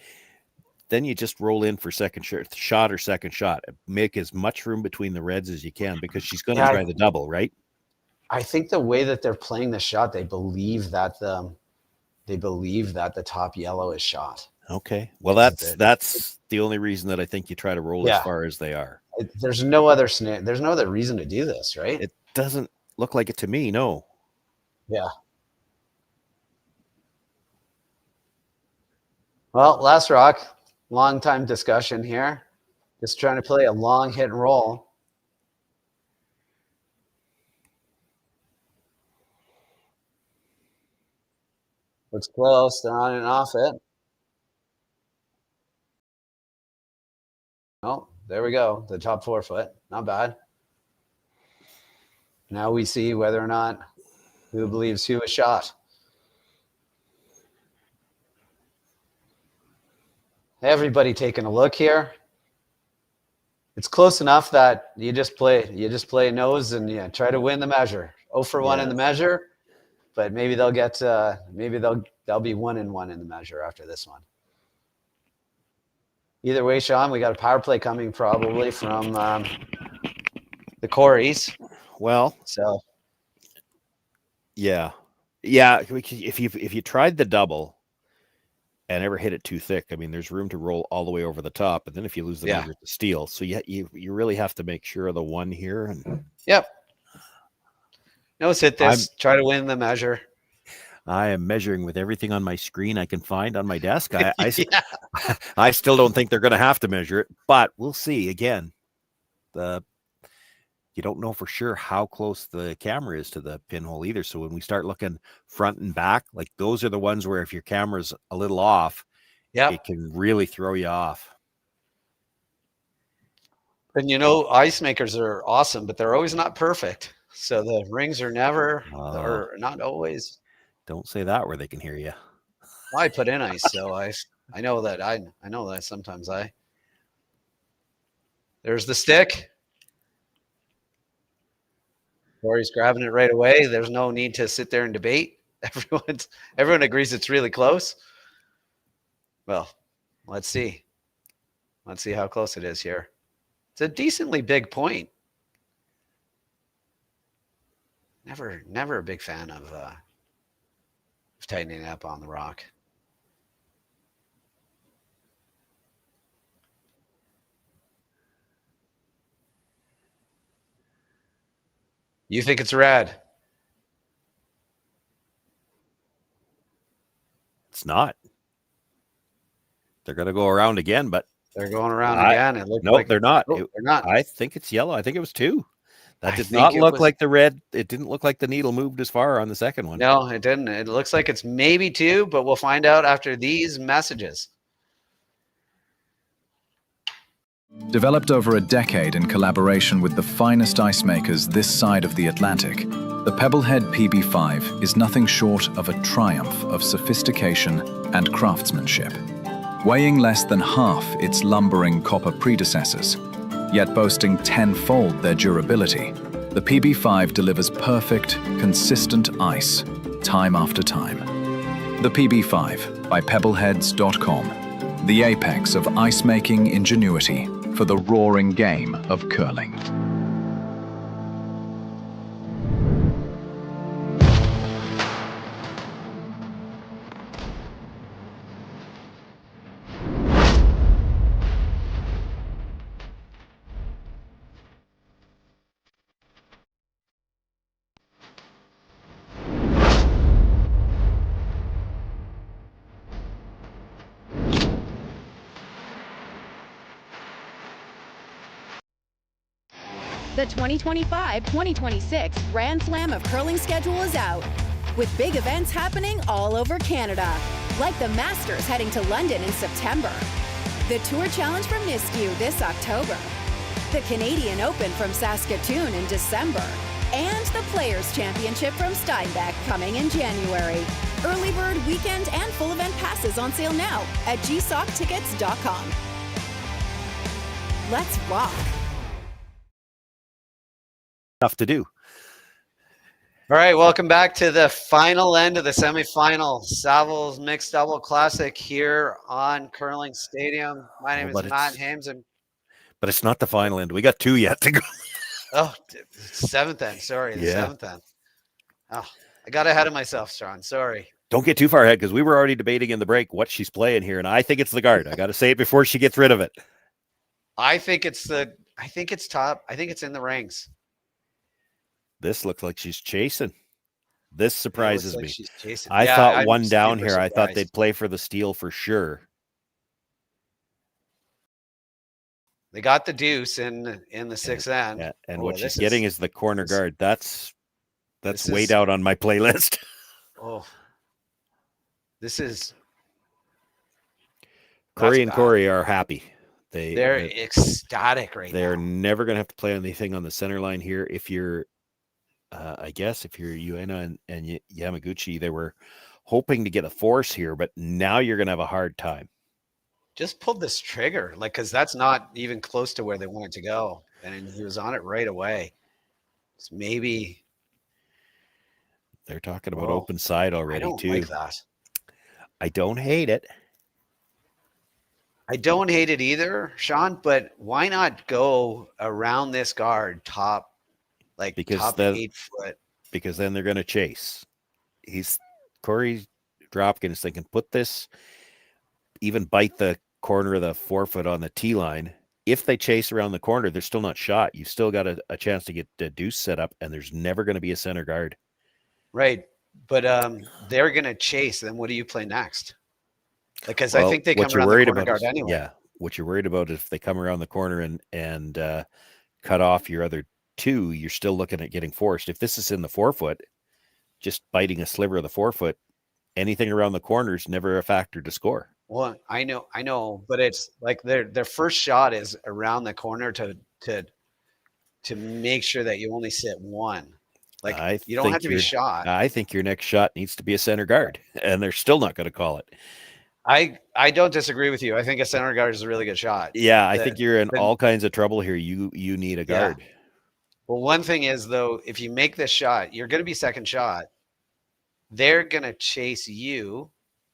then you just roll in for second shot or second shot. Make as much room between the Reds as you can, because she's going to try the double, right? I think the way that they're playing the shot, they believe that the top yellow is shot. Okay. Well, that's the only reason that I think you try to roll as far as they are. There's no other there's no other reason to do this, right? It doesn't look like it to me, no. Yeah. Well, last rock, long time discussion here. Just trying to play a long hit and roll. Looks close. They're on and off it. Oh, there we go. The top 4 foot. Not bad. Now we see whether or not who believes who was shot. Everybody taking a look here. It's close enough that you just play nose and try to win the measure. 0 for 1 in the measure, but maybe they'll get maybe they'll be 1-1 in the measure after this one. Either way, Sean, we got a power play coming probably from the Coreys. Well, so yeah. If you tried the double and ever hit it too thick, I mean, there's room to roll all the way over the top, and then if you lose the measure, it's a steal. So you really have to make sure of the 1 here. And yep. Nose hit this. Try to win the measure. I am measuring with everything on my screen I can find on my desk. I still don't think they're going to have to measure it, but we'll see. Again, you don't know for sure how close the camera is to the pinhole either. So when we start looking front and back, like those are the ones where if your camera's a little off, it can really throw you off. And ice makers are awesome, but they're always not perfect. So the rings are never or not always. Don't say that where they can hear you. Well, I put in ice, so I know that I know that sometimes there's the stick. Corey's grabbing it right away. There's no need to sit there and debate. Everyone agrees it's really close. Well, let's see. Let's see how close it is here. It's a decently big point. Never a big fan of tightening up on the rock. You think it's red? It's not. They're going to go around again, but they're going around again. It no, they're not. They're not. I think it's yellow. I think it was 2. That did not look like the red. It didn't look like the needle moved as far on the second one. No, it didn't. It looks like it's maybe 2, but we'll find out after these messages. Developed over a decade in collaboration with the finest ice makers this side of the Atlantic, the Pebblehead PB5 is nothing short of a triumph of sophistication and craftsmanship. Weighing less than half its lumbering copper predecessors, yet boasting 10-fold their durability, the PB5 delivers perfect, consistent ice, time after time. The PB5 by Pebbleheads.com, the apex of ice-making ingenuity for the roaring game of curling. The 2025-2026 Grand Slam of Curling schedule is out, with big events happening all over Canada, like the Masters heading to London in September, the Tour Challenge from Nisku this October, the Canadian Open from Saskatoon in December, and the Players' Championship from Steinbeck coming in January. Early bird weekend and full event passes on sale now at gsoctickets.com. Let's rock. Tough to do. All right, welcome back to the final end of the semifinal Saville's Mixed Double Classic here on Curling Stadium. My name is Matt Hames. But it's not the final end. We got 2 yet to go. Oh, 7th end. Sorry, the 7th end. Oh, I got ahead of myself, Sean. Sorry. Don't get too far ahead because we were already debating in the break what she's playing here, and I think it's the guard. I got to say it before she gets rid of it. I think it's top. I think it's in the rings. This looks like she's chasing. This surprises me. She's chasing. I thought one down here. I thought they'd play for the steal for sure. They got the deuce in the 6th end. Yeah, and what she's getting is the corner guard. That's way down on my playlist. Oh, this is. Cory and Korey are happy. They're ecstatic right now. They're never going to have to play anything on the center line here. If you're, I guess, if you're Ueno and Yamaguchi, they were hoping to get a force here, but now you're going to have a hard time. Just pulled this trigger, because that's not even close to where they wanted to go, and he was on it right away. So maybe they're talking about open side already too. Like that. I don't hate it. I don't hate it either, Sean. But why not go around this guard top 8 foot? Because then they're going to chase. Corey Dropkin is thinking, put this, even bite the corner of the 4 foot on the tee line. If they chase around the corner, they're still not shot. You still got a chance to get the deuce set up, and there's never going to be a center guard. Right. But they're going to chase. Then what do you play next? Because I think they come around the corner guard anyway. Yeah. What you're worried about is if they come around the corner and cut off your other 2, you're still looking at getting forced. If this is in the 4 foot, just biting a sliver of the 4 foot, anything around the corner is never a factor to score. Well, I know, but it's like their first shot is around the corner to make sure that you only sit 1. Like you don't have to be shot. I think your next shot needs to be a center guard, and they're still not going to call it. I don't disagree with you. I think a center guard is a really good shot. Yeah, I think you're in all kinds of trouble here. You need a guard. Yeah. Well, one thing is, though, if you make this shot, you're going to be second shot. They're going to chase you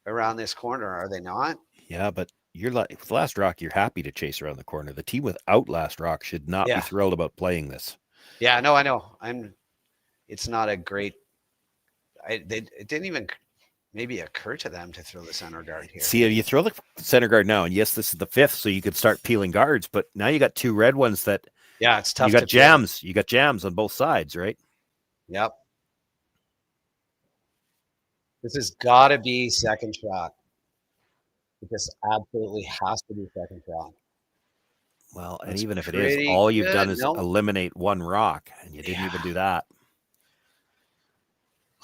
around this corner, are they not? Yeah, but you're like with Last Rock, you're happy to chase around the corner. The team without Last Rock should not be thrilled about playing this. Yeah, no, I know. It's not a great. It didn't even maybe occur to them to throw the center guard here. See, you throw the center guard now, and yes, this is the 5th, so you could start peeling guards. But now you got 2 red ones that. Yeah, it's tough. You got jams. You got jams on both sides, right? Yep. This has got to be second shot. This absolutely has to be second shot. Well, and That's even if it is, pretty all you've done good. is No. eliminate one rock, and you didn't even do that.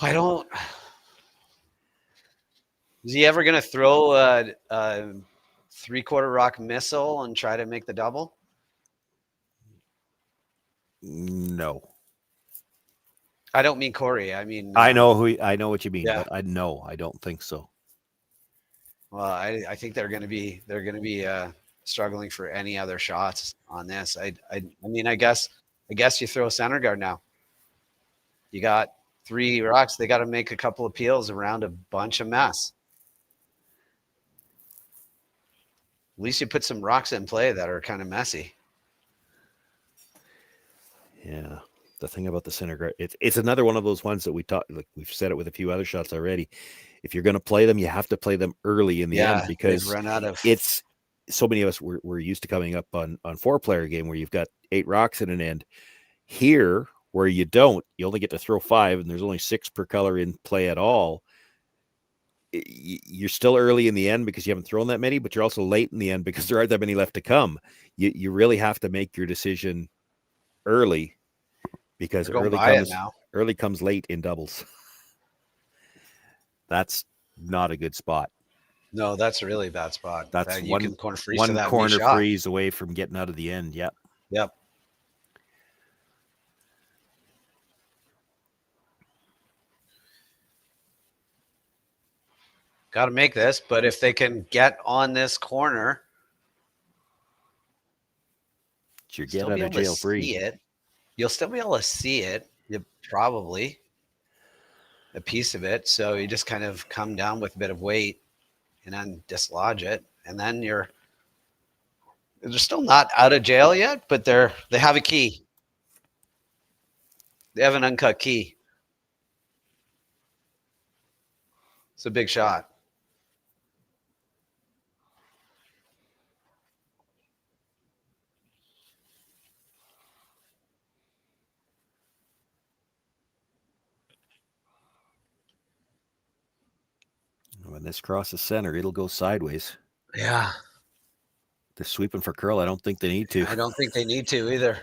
I don't. Is he ever going to throw a three-quarter rock missile and try to make the double? No. I don't mean Corey. I mean I know what you mean, yeah. but I don't think so. Well, I think they're going to be struggling for any other shots on this. I mean, I guess you throw a center guard now. You got 3 rocks. They got to make a couple of peels around a bunch of mess. At least you put some rocks in play that are kind of messy. Yeah. The thing about the center guard, it's another one of those ones that we've said it with a few other shots already. If you're going to play them, you have to play them early in the end, because run out of... it's so many of us we're used to coming up on 4-player game where you've got 8 rocks in an end. Here, where you don't, you only get to throw 5, and there's only 6 per color in play at all. You're still early in the end because you haven't thrown that many, but you're also late in the end because there aren't that many left to come. You really have to make your decision early, because early comes late in doubles. That's not a good spot. No, that's a really bad spot. That's you one can corner freeze one to that corner shot. freeze away from getting out of the end. Yep. Yep. Got to make this, but if they can get on this corner, you're getting out of jail free. You'll still be able to see it. You probably a piece of it. So you just kind of come down with a bit of weight and then dislodge it. And then they're still not out of jail yet, but they have a key. They have an uncut key. It's a big shot. When this crosses center, it'll go sideways. Yeah. They're sweeping for curl. I don't think they need to. I don't think they need to either.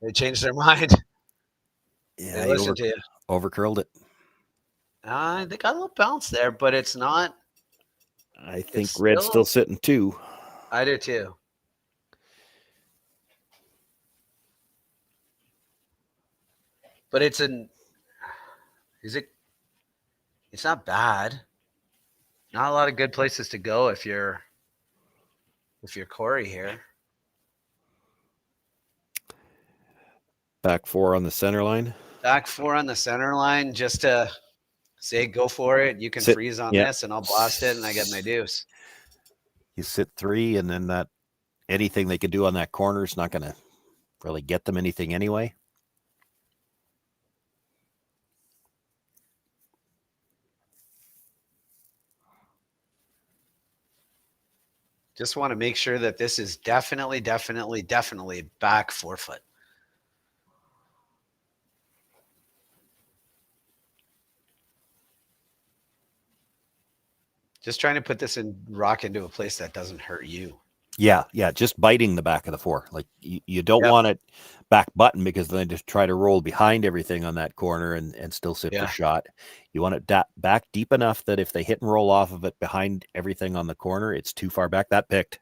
They changed their mind. Yeah, they listened to you. Over curled it. They got a little bounce there, but it's not. I think red's still sitting 2. I do too. But it's not bad. Not a lot of good places to go if you're Corey here. Back 4 on the center line. Back 4 on the center line, just to say go for it. You can freeze on this, and I'll blast it, and I get my deuce. You sit 3, and then that anything they can do on that corner is not going to really get them anything anyway. Just want to make sure that this is definitely back 4 foot. Just trying to put this rock into a place that doesn't hurt you. Yeah, just biting the back of the 4. Like you don't want it back button, because then just try to roll behind everything on that corner and still sit for shot. You want it back deep enough that if they hit and roll off of it behind everything on the corner, it's too far back. That picked.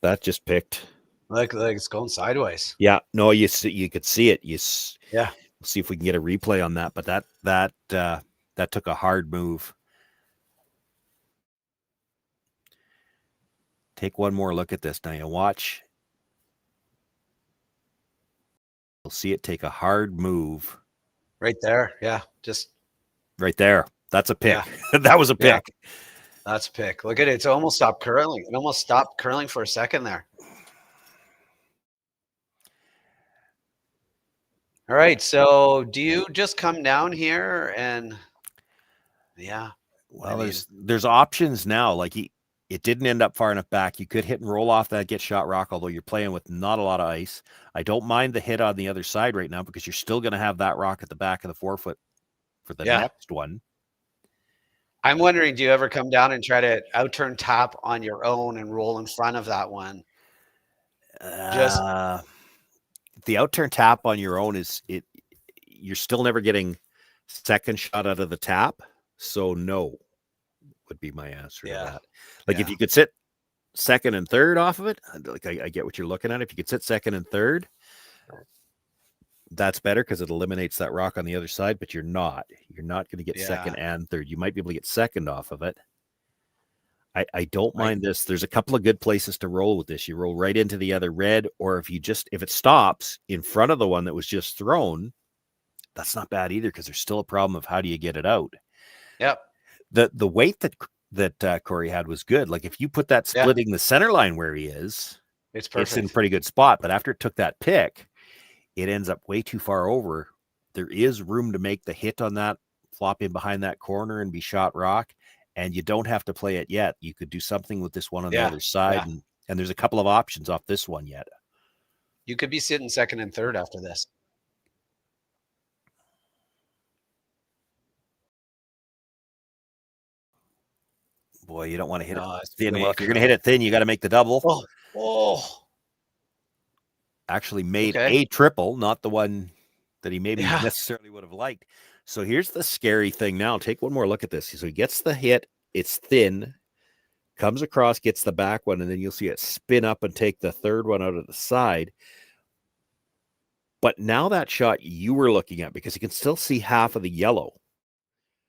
That just picked. Like it's going sideways. Yeah, no, you could see it. Yeah. We'll see if we can get a replay on that. But that took a hard move. Take one more look at this now. You watch. You'll see it take a hard move. Right there. Yeah. Just right there. That's a pick. Yeah. That was a pick. Yeah. That's a pick. Look at it. It's almost stopped curling. It almost stopped curling for a second there. All right. So do you just come down here and well, there's options now. Like It didn't end up far enough back. You could hit and roll off that, get shot rock, although you're playing with not a lot of ice. I don't mind the hit on the other side right now because you're still going to have that rock at the back of the forefoot for the next one. I'm wondering, do you ever come down and try to out-turn tap on your own and roll in front of that one? Just the out-turn tap on your own you're still never getting second shot out of the tap. So no would be my answer to that. Like if you could sit second and third off of it, like I get what you're looking at. If you could sit second and third, that's better because it eliminates that rock on the other side, but you're not going to get second and third. You might be able to get second off of it. I don't mind this. There's a couple of good places to roll with this. You roll right into the other red, or if it stops in front of the one that was just thrown, that's not bad either because there's still a problem of how do you get it out. Yep. The weight that Corey had was good. Like if you put that splitting the center line where he is, it's perfect. It's in a pretty good spot. But after it took that pick, it ends up way too far over. There is room to make the hit on that, flop in behind that corner and be shot rock. And you don't have to play it yet. You could do something with this one on the other side. And there's a couple of options off this one yet. You could be sitting second and third after this. Boy, you don't want to hit it thin. Well, if you're going to hit it thin, you got to make the double. Actually made a triple, not the one that he maybe necessarily would have liked. So here's the scary thing now. Take one more look at this. So he gets the hit. It's thin. Comes across, gets the back one, and then you'll see it spin up and take the third one out of the side. But now that shot you were looking at, because you can still see half of the yellow.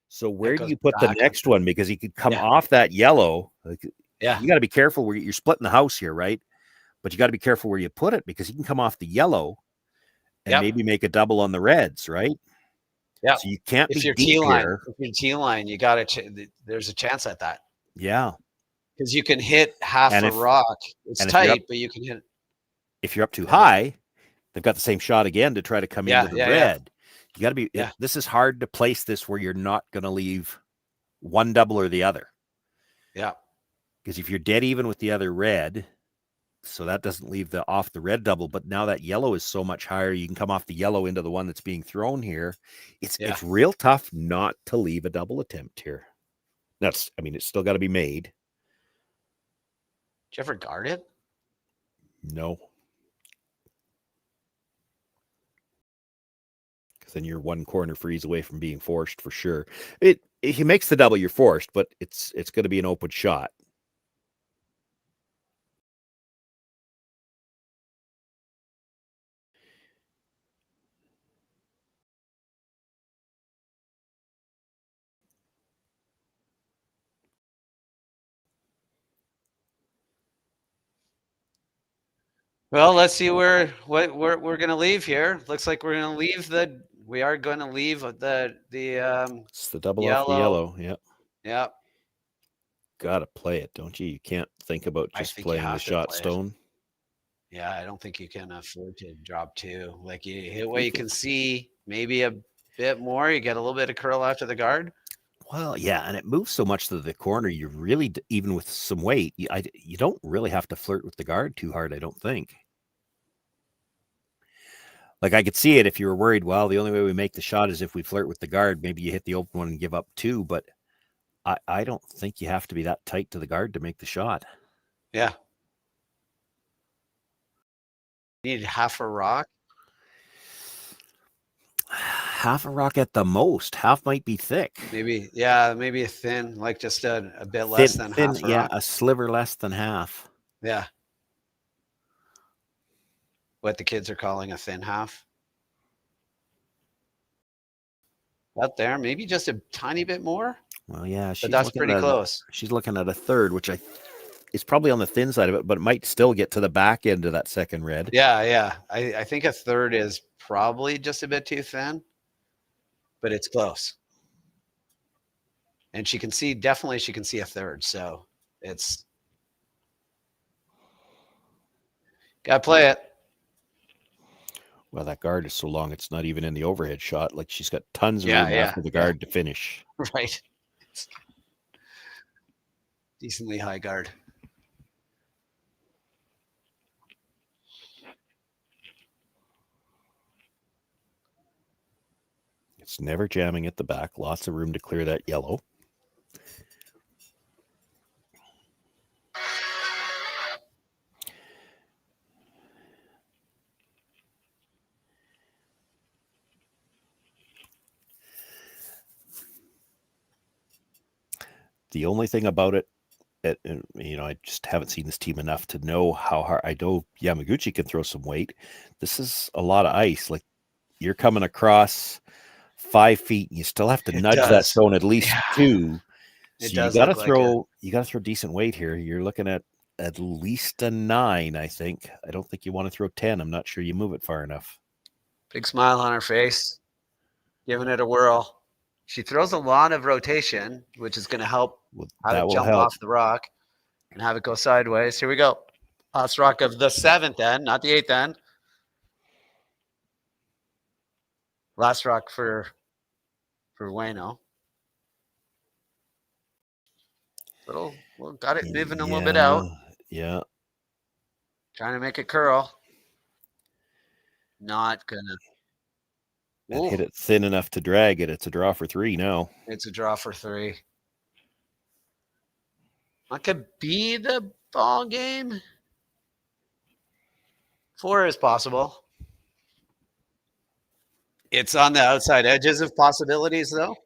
So where do you put the next one? Because he could come off that yellow. You got to be careful where you're splitting the house here, right? But you got to be careful where you put it because he can come off the yellow and maybe make a double on the reds, right? Yeah. So you can't if be you're deep T-line, here. if you're T-line, you got to. There's a chance at that. Yeah. Because you can hit half a rock. It's tight, but you can hit. If you're up too high, they've got the same shot again to try to come into the red. You got to be. This is hard to place this where you're not going to leave one double or the other. Yeah. Because if you're dead even with the other red, so that doesn't leave off the red double. But now that yellow is so much higher, you can come off the yellow into the one that's being thrown here. It's real tough not to leave a double attempt here. It's still got to be made. Did you ever guard it? No. Because then you're one corner freeze away from being forced for sure. He makes the double, you're forced, but it's going to be an open shot. Well, let's see what we're going to leave here. Looks like we're going to leave we are going to leave the it's the double off the yellow. Yep. Yep. Got to play it, don't you? You can't think about just playing the shot stone. Yeah, I don't think you can afford to drop two. Like you hit what you can see, maybe a bit more. You get a little bit of curl after the guard. Well, yeah, and it moves so much to the corner. You really, even with some weight, you don't really have to flirt with the guard too hard, I don't think. Like I could see it if you were worried, well, the only way we make the shot is if we flirt with the guard. Maybe you hit the open one and give up two, but I don't think you have to be that tight to the guard to make the shot. Yeah. Need half a rock. Half a rock at the most. Half might be thick. Maybe a thin, like just a bit less than half a rock. A sliver less than half. Yeah. What the kids are calling a thin half. Up there, maybe just a tiny bit more. Well, yeah, but that's pretty close. She's looking at a third, which is probably on the thin side of it, but it might still get to the back end of that second red. Yeah. I think a third is probably just a bit too thin, but it's close. And she can see a third. So it's got to play it. Well, that guard is so long, it's not even in the overhead shot. Like she's got tons of room after the guard to finish. Right. decently high guard. It's never jamming at the back. Lots of room to clear that yellow. The only thing about it, I just haven't seen this team enough to know how hard. I know Yamaguchi can throw some weight. This is a lot of ice. Like, you're coming across 5 feet, and you still have to nudge that stone at least 2. So you got to throw. You got to throw decent weight here. You're looking at least a 9, I think. I don't think you want to throw 10. I'm not sure you move it far enough. Big smile on her face, giving it a whirl. She throws a lot of rotation, which is going to help have it jump off the rock and have it go sideways. Here we go. Last rock of the 7th end, not the 8th end. Last rock for Ueno. Got it moving a little bit out. Yeah. Trying to make it curl. Not gonna. And hit it thin enough to drag it. It's a draw for 3 now. It's a draw for 3. That could be the ball game. 4 is possible. It's on the outside edges of possibilities, though.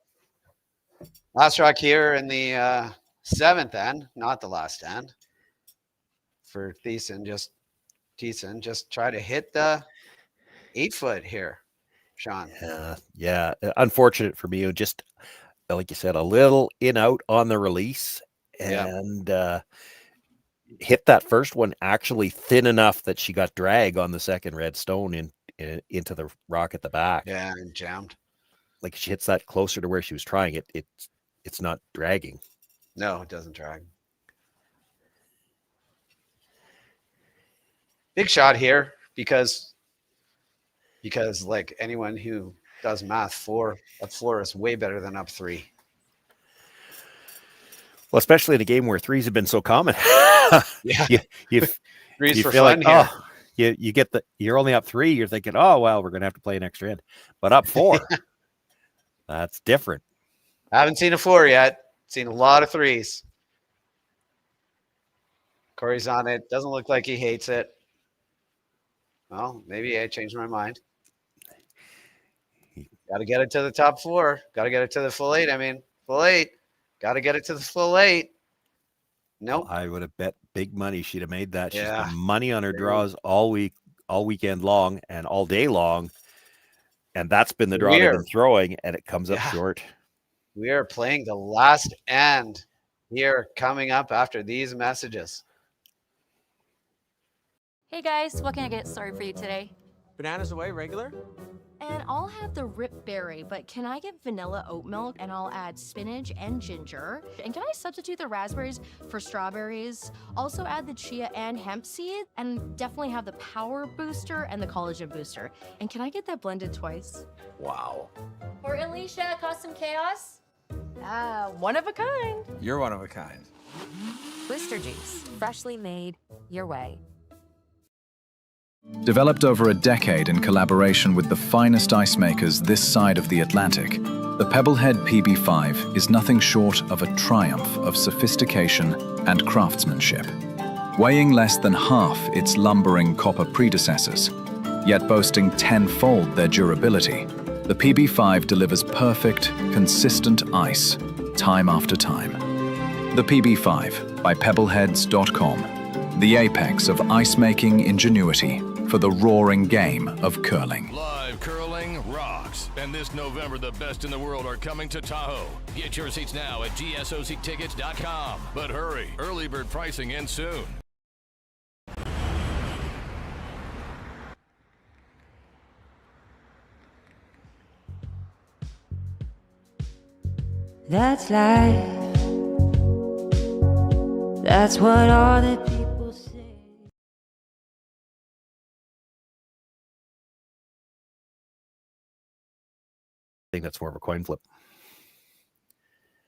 Last rock here in the 7th end, not the last end. For Thiesse, just try to hit the 8-foot here. Sean. Yeah. Unfortunate for me. Just like you said, a little in out on the release, and hit that first one actually thin enough that she got drag on the second red stone into the rock at the back. Yeah, and jammed. Like, she hits that closer to where she was trying it. It's not dragging. No, it doesn't drag. Big shot here because like anyone who does math, up 4 is way better than up 3. Well, especially in a game where 3s have been so common. Yeah, you for feel fun like, here. You're only up 3. You're thinking, oh well, we're gonna have to play an extra end, but up 4, that's different. I haven't seen a 4 yet. Seen a lot of 3s. Corey's on it. Doesn't look like he hates it. Well, maybe I changed my mind. Got to get it to the top 4. Got to get it to the full 8. I mean, full 8. Got to get it to the full 8. Nope. I would have bet big money she'd have made that. She's Yeah. been money on her draws all weekend long, and all day long. And that's been the draw they've been throwing, and it comes up short. We are playing the last end here coming up after these messages. Hey guys, what can I get started for you today? Bananas away, regular? And I'll have the rip berry, but can I get vanilla oat milk and I'll add spinach and ginger? And can I substitute the raspberries for strawberries? Also add the chia and hemp seed, and definitely have the power booster and the collagen booster. And can I get that blended twice? Wow. For Alicia, custom chaos? One of a kind. You're one of a kind. Booster juice, freshly made, your way. Developed over a decade in collaboration with the finest ice makers this side of the Atlantic, the Pebblehead PB5 is nothing short of a triumph of sophistication and craftsmanship. Weighing less than half its lumbering copper predecessors, yet boasting tenfold their durability, the PB5 delivers perfect, consistent ice, time after time. The PB5 by Pebbleheads.com, the apex of ice-making ingenuity for the roaring game of curling. Live curling rocks. And this November, the best in the world are coming to Tahoe. Get your seats now at gsoctickets.com. But hurry, early bird pricing ends soon. That's life. That's what all the people say. I think that's more of a coin flip.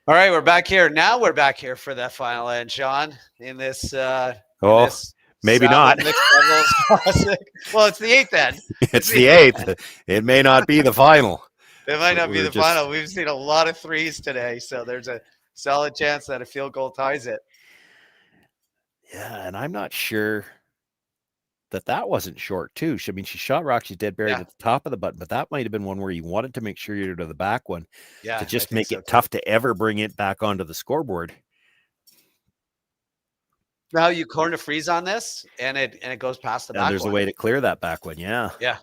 All right, we're back here. Now we're back here for that final end, Sean, in this maybe not. Mixed Doubles Classic. Well, it's the 8th end. It's the 8th. It may not be the final. It might not be the just final. We've seen a lot of threes today, so there's a solid chance that a field goal ties it. Yeah, and I'm not sure that wasn't short too. I mean, she shot Roxy's dead buried at the top of the button, but that might have been one where you wanted to make sure you're to the back one to just make it tough to ever bring it back onto the scoreboard. Now you corner freeze on this, and it goes past the back. There's a way to clear that back one. Yeah. Yeah.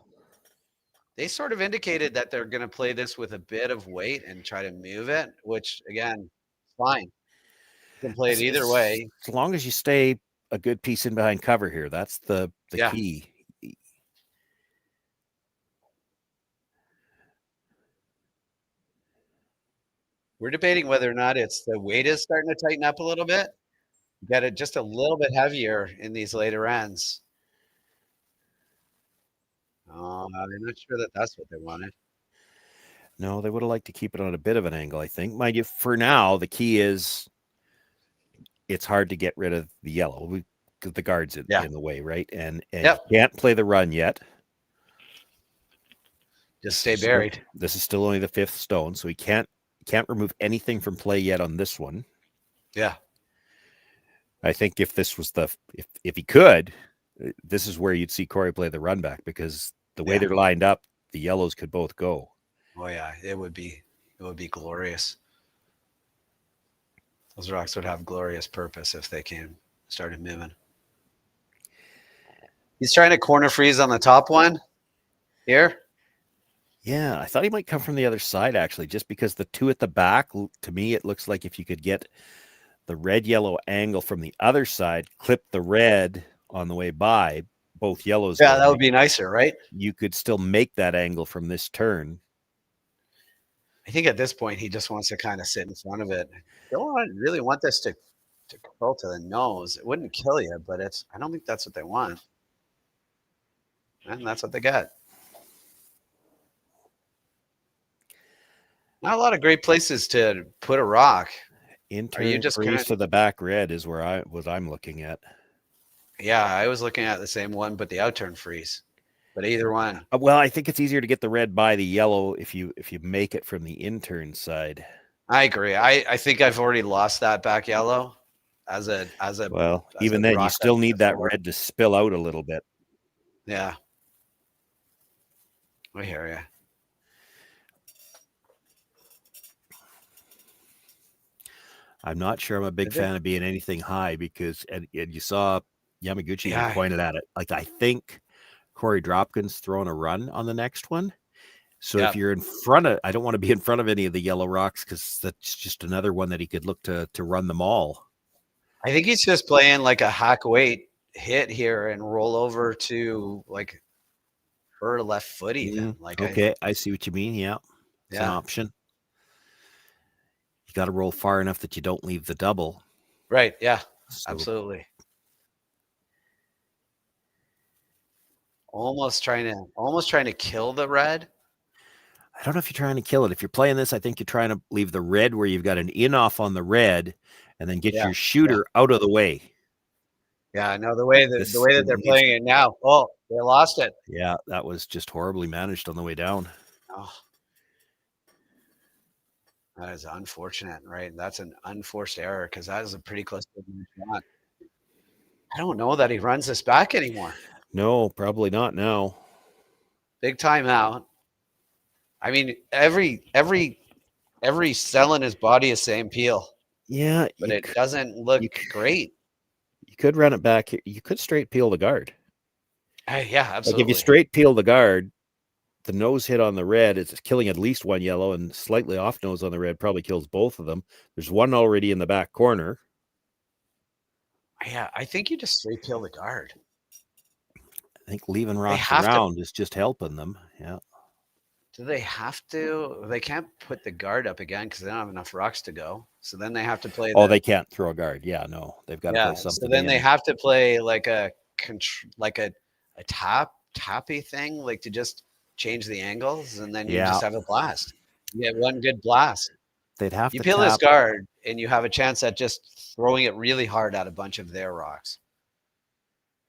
They sort of indicated that they're going to play this with a bit of weight and try to move it, which again, fine. You can play it either way. As long as you stay a good piece in behind cover here. That's the key. We're debating whether or not it's the weight is starting to tighten up a little bit. Get it just a little bit heavier in these later ends. I'm not sure that that's what they wanted. No, they would have liked to keep it on a bit of an angle, I think. Mind you, for now, the key is it's hard to get rid of the yellow because the guard's in the way, right? And you can't play the run yet. Just stay buried. So this is still only the 5th stone, so he can't remove anything from play yet on this one. Yeah. I think if this was if he could, this is where you'd see Korey play the run back, because the way they're lined up, the yellows could both go. Oh yeah, it would be glorious. Those rocks would have glorious purpose if they started moving. He's trying to corner freeze on the top one here. Yeah, I thought he might come from the other side, actually, just because the two at the back, to me, it looks like if you could get the red-yellow angle from the other side, clip the red on the way by, both yellows. Yeah, that would be nicer, right? You could still make that angle from this turn. I think at this point, he just wants to kind of sit in front of it. Don't really want this to curl to the nose. It wouldn't kill you, but I don't think that's what they want. And that's what they got. Not a lot of great places to put a rock. Are you just freeze to the back red is where I'm looking at. Yeah, I was looking at the same one, but the outturn freeze. But either one. Well, I think it's easier to get the red by the yellow if you make it from the intern side. I agree. I think I've already lost that back yellow as a well, even then you still need that red to spill out a little bit. Yeah. I hear you. I'm not sure I'm a big fan of being anything high because, and you saw Yamaguchi pointed at it. Like, I think Corey Dropkin's throwing a run on the next one. So if you're in front of, I don't want to be in front of any of the yellow rocks because that's just another one that he could look to run them all. I think he's just playing like a hack weight hit here and roll over to like her left foot even. Like, okay, I see what you mean. Yeah, it's an option. You got to roll far enough that you don't leave the double. Right. Yeah. So, absolutely. Almost trying to kill the red. I don't know if you're trying to kill it. If you're playing this, I think you're trying to leave the red where you've got an in off on the red, and then get your shooter out of the way. Yeah, no, the way that they're playing it now. Oh, they lost it. Yeah, that was just horribly managed on the way down. Oh. That is unfortunate, right? That's an unforced error because that is a pretty close to the shot. I don't know that he runs this back anymore. No, probably not now. Big timeout. I mean, every cell in his body is same peel. Yeah, but it doesn't look great. You could run it back. You could straight peel the guard. Yeah, absolutely. Like if you straight peel the guard, the nose hit on the red is killing at least one yellow, and slightly off nose on the red probably kills both of them. There's one already in the back corner. Yeah, I think you just straight peel the guard. I think leaving rocks around is just helping them. Yeah. Do they have to? They can't put the guard up again because they don't have enough rocks to go. So then they have to play. Oh, they can't throw a guard. Yeah, no, they've got to play something. So then they have to play like a tappy thing, like to just change the angles, and then you just have a blast. You get one good blast. they'd have You to peel this tap. guard, and you have a chance at just throwing it really hard at a bunch of their rocks.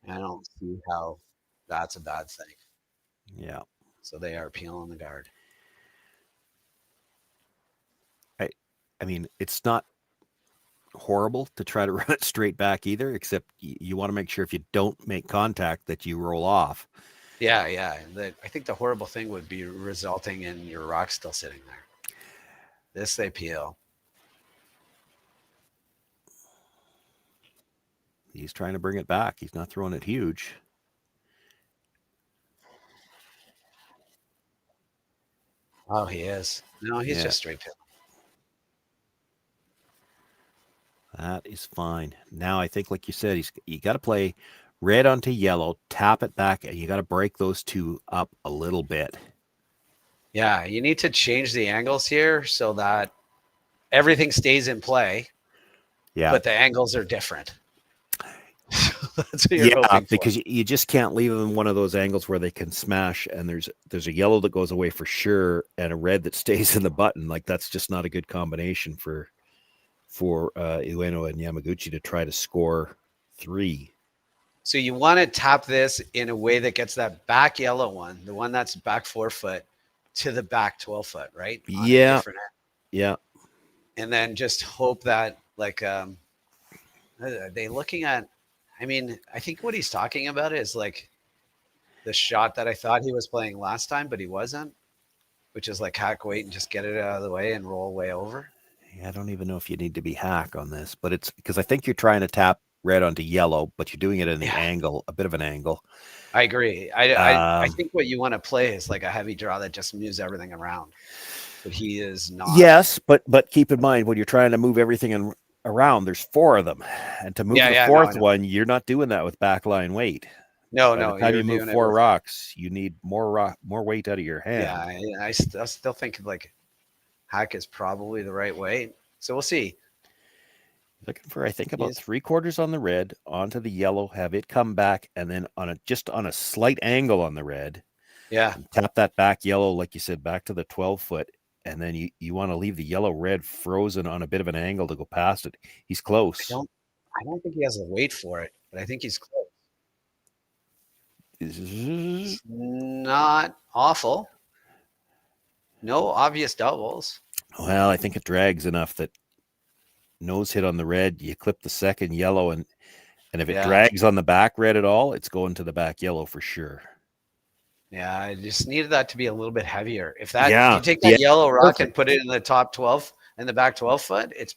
And I don't see how that's a bad thing. Yeah. So they are peeling the guard. I mean, it's not horrible to try to run it straight back either, except you want to make sure if you don't make contact that you roll off. Yeah. I think the horrible thing would be resulting in your rock still sitting there. This they peel. He's trying to bring it back. He's not throwing it huge. Oh, he is. No, he's just straight peel. That is fine. Now I think, like you said, you got to play red onto yellow, tap it back, and you got to break those two up a little bit. Yeah, you need to change the angles here so that everything stays in play. Yeah, but the angles are different. That's what you're hoping for. Because you just can't leave them in one of those angles where they can smash, and there's a yellow that goes away for sure, and a red that stays in the button. Like, that's just not a good combination for Ueno and Yamaguchi to try to score 3. So you want to tap this in a way that gets that back yellow one, the one that's back 4 foot, to the back 12 foot, right? Yeah. Yeah. And then just hope that, like, are they looking at, I mean, I think what he's talking about is like the shot that I thought he was playing last time, but he wasn't, which is like hack weight and just get it out of the way and roll way over. I don't even know if you need to be hack on this, but it's because I think you're trying to tap red onto yellow, but you're doing it in the angle, a bit of an angle. I agree. I think what you want to play is like a heavy draw that just moves everything around, but he is not. Yes, but keep in mind when you're trying to move everything around, there's 4 of them, and to move the fourth one, you're not doing that with backline weight. No. By the time you move 4 rocks, you need more weight out of your hand. Yeah, I still think like hack is probably the right way. So we'll see. Looking for, I think, about 3/4 on the red, onto the yellow, have it come back, and then just on a slight angle on the red. Yeah. Tap that back yellow, like you said, back to the 12 foot. And then you want to leave the yellow red frozen on a bit of an angle to go past it. He's close. I don't think he has the weight for it, but I think he's close. It's not awful. No obvious doubles. Well, I think it drags enough that nose hit on the red, you clip the second yellow, and if it drags on the back red at all, it's going to the back yellow for sure. Yeah, I just needed that to be a little bit heavier. If you take that yellow rock and put it in the top 12 and the back 12 foot, it's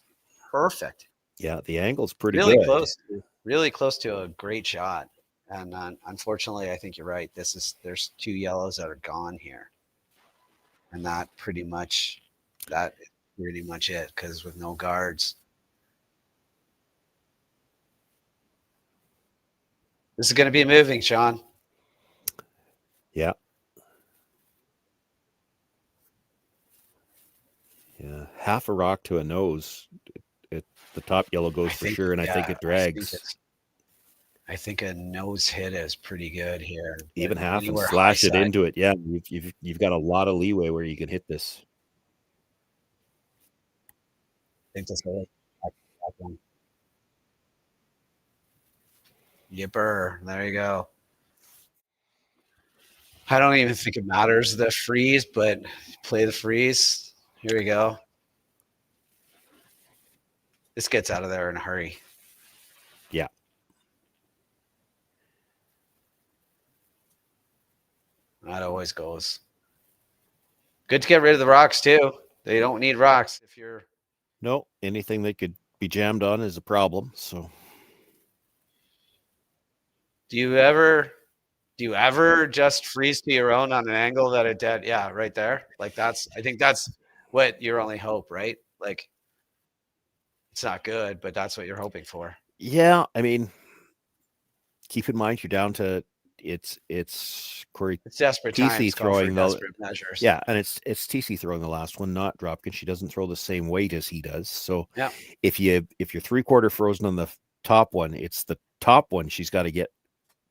perfect. Yeah, the angle's pretty really good. Really close to a great shot. And unfortunately, I think you're right. There's 2 yellows that are gone here, and that is pretty much it. Because with no guards, this is going to be moving, Sean. Yeah. Yeah, half a rock to a nose. The top yellow goes for sure, and I think it drags. I think a nose hit is pretty good here. Even half and slash it into it. Yeah, you've got a lot of leeway where you can hit this. I think that's right. Yipper. There you go. I don't even think it matters the freeze, but play the freeze. Here we go. This gets out of there in a hurry. Yeah. That always goes. Good to get rid of the rocks too. They don't need rocks if you're. No, anything that could be jammed on is a problem. So. Do you ever just freeze to your own on an angle that it did? Yeah, right there. Like I think that's what your only hope, right? Like it's not good, but that's what you're hoping for. Yeah, I mean, keep in mind you're down to it's Cory. It's desperate times. Throwing desperate measures. Yeah, and it's Thiesse throwing the last one, not Dropkin. She doesn't throw the same weight as he does. So yeah, if you're 3/4 frozen on the top one, it's the top one she's got to get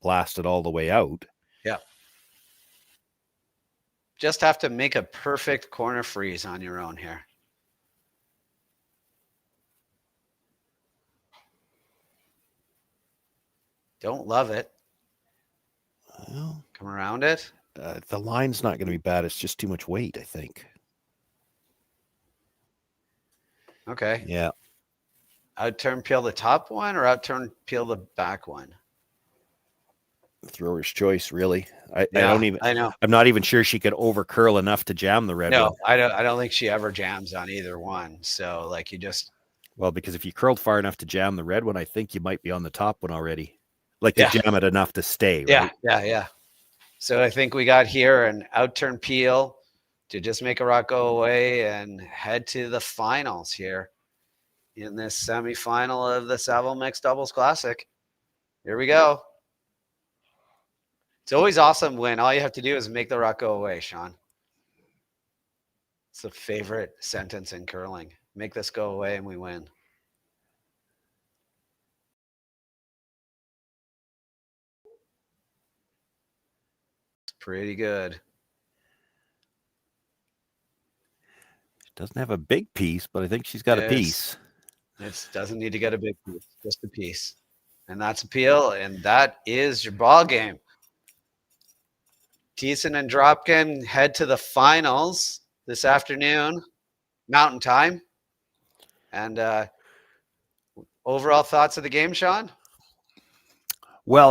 blasted all the way out. Yeah. Just have to make a perfect corner freeze on your own here. Don't love it. Well, come around it. The line's not going to be bad. It's just too much weight, I think. Okay. Yeah. Outturn peel the top one or outturn peel the back one? Thrower's choice, really. I know. I'm not even sure she could over curl enough to jam the red one. No, I don't think she ever jams on either one. So like you just. Well, because if you curled far enough to jam the red one, I think you might be on the top one already. Like to jam it enough to stay, right? Yeah. So I think we got here an outturn peel to just make a rock go away and head to the finals here in this semifinal of the Saville Mixed Doubles Classic. Here we go. It's always awesome when all you have to do is make the rock go away, Sean. It's the favorite sentence in curling. Make this go away and we win. It's pretty good. She doesn't have a big piece, but I think she's got a piece. It doesn't need to get a big piece, just a piece. And that's a peel, and that is your ball game. Thiesse and Dropkin head to the finals this afternoon, Mountain Time. And overall thoughts of the game, Sean? Well,